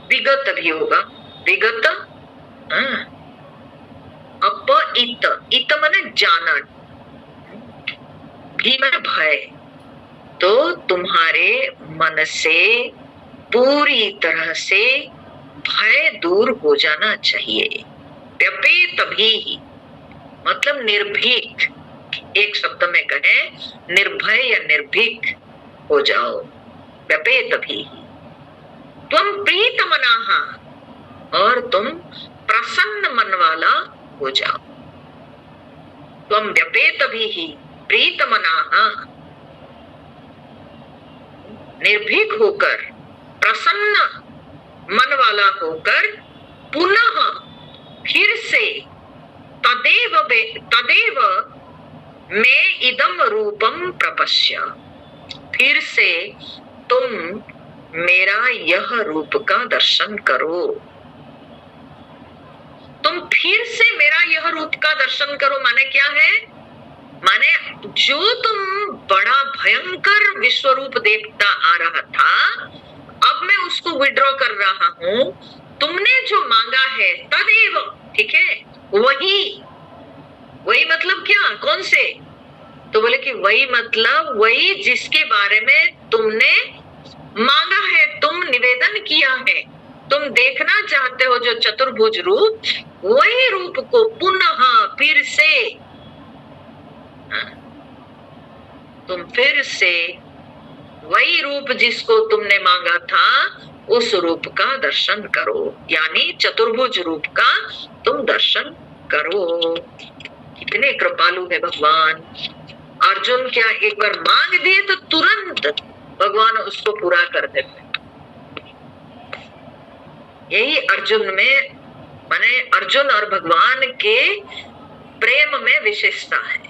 विगत भी होगा, विगत, अप इत, इत माने जाना, भी माने भय। तो तुम्हारे मन से पूरी तरह से भय दूर हो जाना चाहिए। व्यपेत भी मतलब निर्भीक, एक शब्द में कहें निर्भय या निर्भीक हो जाओ। व्यपेत भी तुम प्रीतमनाः, और तुम प्रसन्न मन वाला हो जाओ। तुम व्यपेत भी प्रीतमनाः, निर्भीक होकर, प्रसन्न मन वाला होकर, पुनः फिर से तदेव में इदम रूपम प्रपश्य, फिर से तुम मेरा यह रूप का दर्शन करो। तुम फिर से मेरा यह रूप का दर्शन करो माने क्या है? माने जो तुम बड़ा भयंकर विश्व रूप देखता आ रहा था, अब मैं उसको विड्रॉ कर रहा हूं। तुमने जो मांगा है तदेव, ठीक है, वही मतलब क्या? कौन से? तो बोले कि वही मतलब वही जिसके बारे में तुमने मांगा है, तुम निवेदन किया है, तुम देखना चाहते हो, जो चतुर्भुज रूप, वही रूप को पुनः फिर से, तुम फिर से वही रूप जिसको तुमने मांगा था, उस रूप का दर्शन करो, यानी चतुर्भुज रूप का तुम दर्शन करो। कितने कृपालु है भगवान। अर्जुन क्या एक बार मांग दिए तो तुरंत भगवान उसको पूरा कर देते। यही अर्जुन में, माने अर्जुन और भगवान के प्रेम में विशेषता है।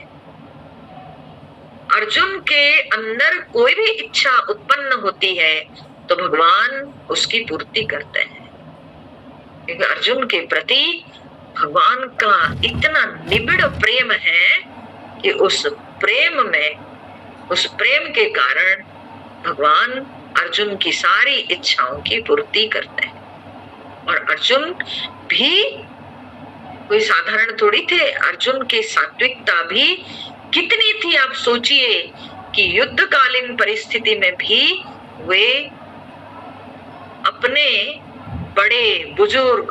अर्जुन के अंदर कोई भी इच्छा उत्पन्न होती है तो भगवान उसकी पूर्ति करते हैं। क्योंकि अर्जुन के प्रति भगवान का इतना निबिड़ प्रेम है कि उस प्रेम के कारण भगवान अर्जुन की सारी इच्छाओं की पूर्ति करते हैं। और अर्जुन भी कोई साधारण थोड़ी थे, अर्जुन की सात्विकता भी कितनी थी आप सोचिए कि युद्धकालीन परिस्थिति में भी वे अपने बड़े बुजुर्ग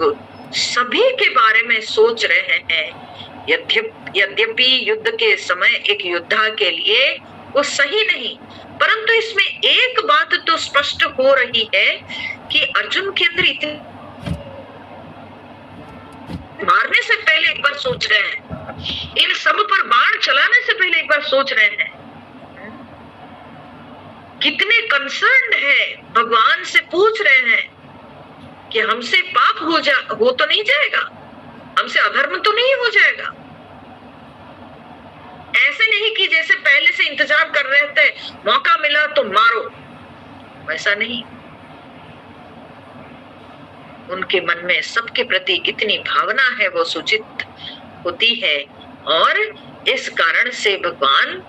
सभी के बारे में सोच रहे हैं। यद्यपि युद्ध के समय एक योद्धा के लिए वो सही नहीं, परंतु इसमें एक बात तो स्पष्ट हो रही है कि अर्जुन के अंदर इतने मारने से पहले एक बार सोच रहे हैं, इन सब पर बाण चलाने से पहले एक बार सोच रहे हैं, कितने कंसर्न है, भगवान से पूछ रहे हैं कि हमसे पाप हो तो नहीं जाएगा, हमसे अधर्म तो नहीं हो जाएगा। ऐसे नहीं कि जैसे पहले से इंतजार कर रहे थे, मौका मिला तो मारो, वैसा नहीं। उनके मन में सबके प्रति इतनी भावना है, वो सूचित होती है। और इस कारण से भगवान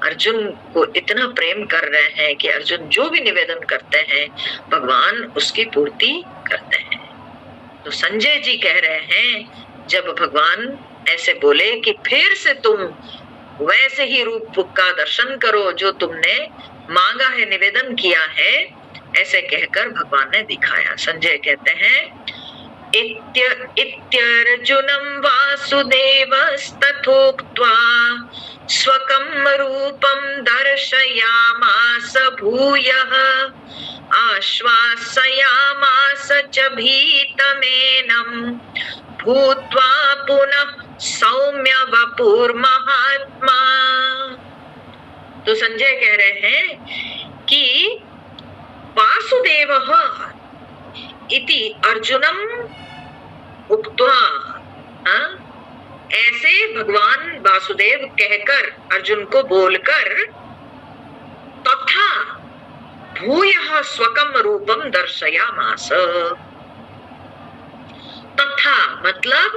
अर्जुन को इतना प्रेम कर रहे हैं कि अर्जुन जो भी निवेदन करते हैं भगवान उसकी पूर्ति करते हैं। तो संजय जी कह रहे हैं, जब भगवान ऐसे बोले कि फिर से तुम वैसे ही रूप का दर्शन करो जो तुमने मांगा है, निवेदन किया है, ऐसे कहकर भगवान ने दिखाया। संजय कहते हैं, इत्यर्जुनं वासुदेवस्तथोक्त्वा स्वकं रूपं दर्शयामास भूयः आश्वासयामास च भीतमेनं भूत्वा पुनः सौम्य वपुर्महात्मा। तो संजय कह रहे हैं कि वासुदेवः इति अर्जुनम उक्त्वा, ऐसे भगवान वासुदेव कहकर अर्जुन को बोलकर, तथा भूयः स्वकं रूपम दर्शयामास। तथा मतलब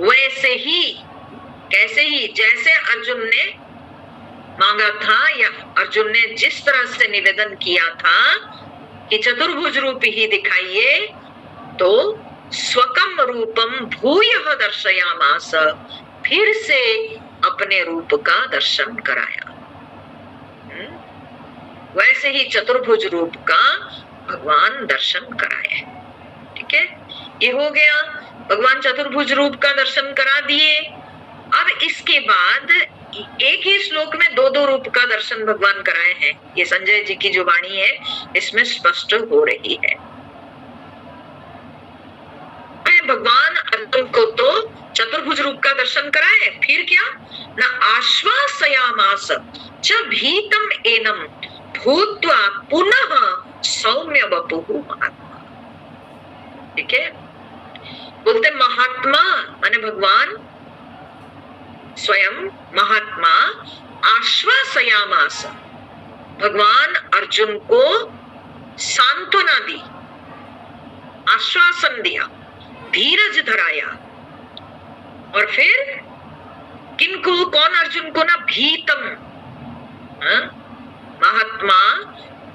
वैसे ही, कैसे ही, जैसे अर्जुन ने मांगा था या अर्जुन ने जिस तरह से निवेदन किया था कि चतुर्भुज रूप ही दिखाइए, तो स्वकम रूपम भूयः दर्शयामास, फिर से अपने रूप का दर्शन कराया। वैसे ही चतुर्भुज रूप का भगवान दर्शन कराए। ठीक है, ये हो गया, भगवान चतुर्भुज रूप का दर्शन करा दिए। अब इसके बाद एक ही श्लोक में दो दो रूप का दर्शन भगवान कराए हैं। ये संजय जी की जो वाणी है इसमें स्पष्ट हो रही है। भगवान अर्जुन को तो चतुर्भुज रूप का दर्शन कराए, फिर क्या न आश्वासयामास च भीतम एनम भूत्वा पुनः सौम्य वपुः महात्मा। ठीक है, बोलते महात्मा माने भगवान स्वयं महात्मा आश्वासयामास, भगवान अर्जुन को सांत्वना दी, आश्वासन दिया, धीरज धराया। और फिर किनको, कौन अर्जुन को ना भीतम, महात्मा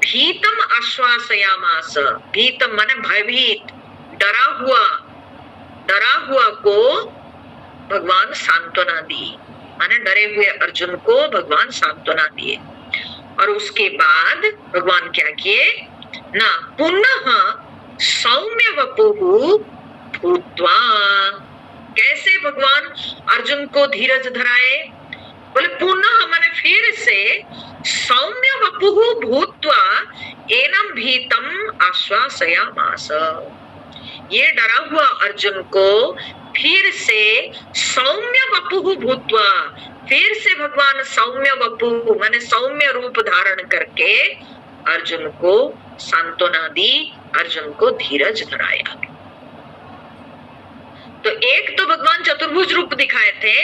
भीतम आश्वासयामास, भीतम माने भयभीत, डरा हुआ को भगवान सांत्वना दी, माने डरे हुए अर्जुन को भगवान सांत्वना दिए। और उसके बाद भगवान क्या किए ना, पुनः सौम्य वपुः भूत्वा। कैसे भगवान अर्जुन को धीरज धराए, बोले पुनः माने फिर से सौम्य वपुः भूत्वा एनम भीतम आश्वासयामास, ये डरा हुआ अर्जुन को फिर से सौम्य वपुः भूत्वा, फिर से भगवान सौम्य वपुः माने सौम्य रूप धारण करके अर्जुन को सांत्वना दी, अर्जुन को धीरज धराया। तो एक तो भगवान चतुर्भुज रूप दिखाए थे,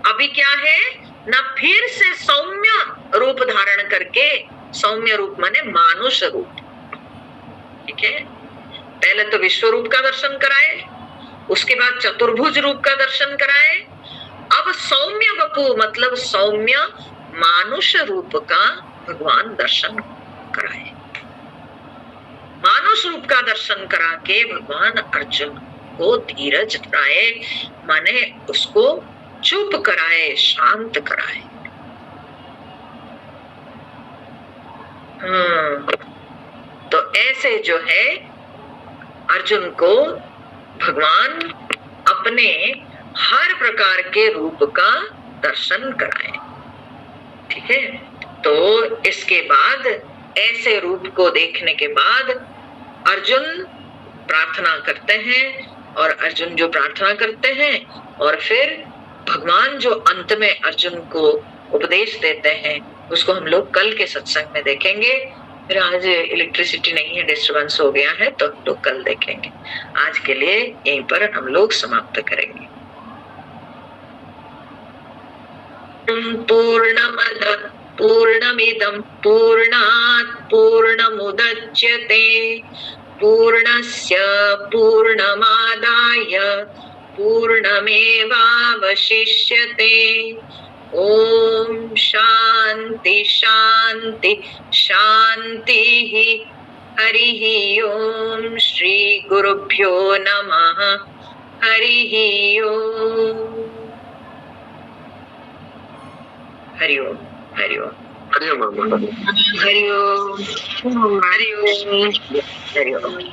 अभी क्या है ना, फिर से सौम्य रूप धारण करके, सौम्य रूप माने मानुष रूप, ठीक है, पहले तो विश्व रूप का दर्शन कराए, उसके बाद चतुर्भुज रूप का दर्शन कराए, अब सौम्य वपु मतलब सौम्य मानुष रूप का भगवान दर्शन कराए। मानुष रूप का दर्शन करा के भगवान अर्जुन को धीरज कराए, माने उसको चुप कराए, शांत कराए। तो ऐसे जो है अर्जुन को भगवान अपने हर प्रकार के रूप का दर्शन कराए। ठीक है, तो इसके बाद ऐसे रूप को देखने के बाद अर्जुन प्रार्थना करते हैं, और अर्जुन जो प्रार्थना करते हैं और फिर भगवान जो अंत में अर्जुन को उपदेश देते हैं उसको हम लोग कल के सत्संग में देखेंगे। फिर आज इलेक्ट्रिसिटी नहीं है, डिस्टर्बेंस हो गया है, तो हम लोग कल देखेंगे। आज के लिए यहीं पर हम लोग समाप्त करेंगे। पूर्णमद पूर्णमिदं पूर्णात् पूर्णमुदच्यते पूर्णस्य पूर्णमादाय पूर्णमेवावशिष्यते। ओम शांति शांति शांतिः। हरिः ओम श्री गुरुभ्यो नमः। हरिः ओम। हरि ओम। हरि ओम। हरि ओम। हरि ओम। हरि ओम। हरि ओम।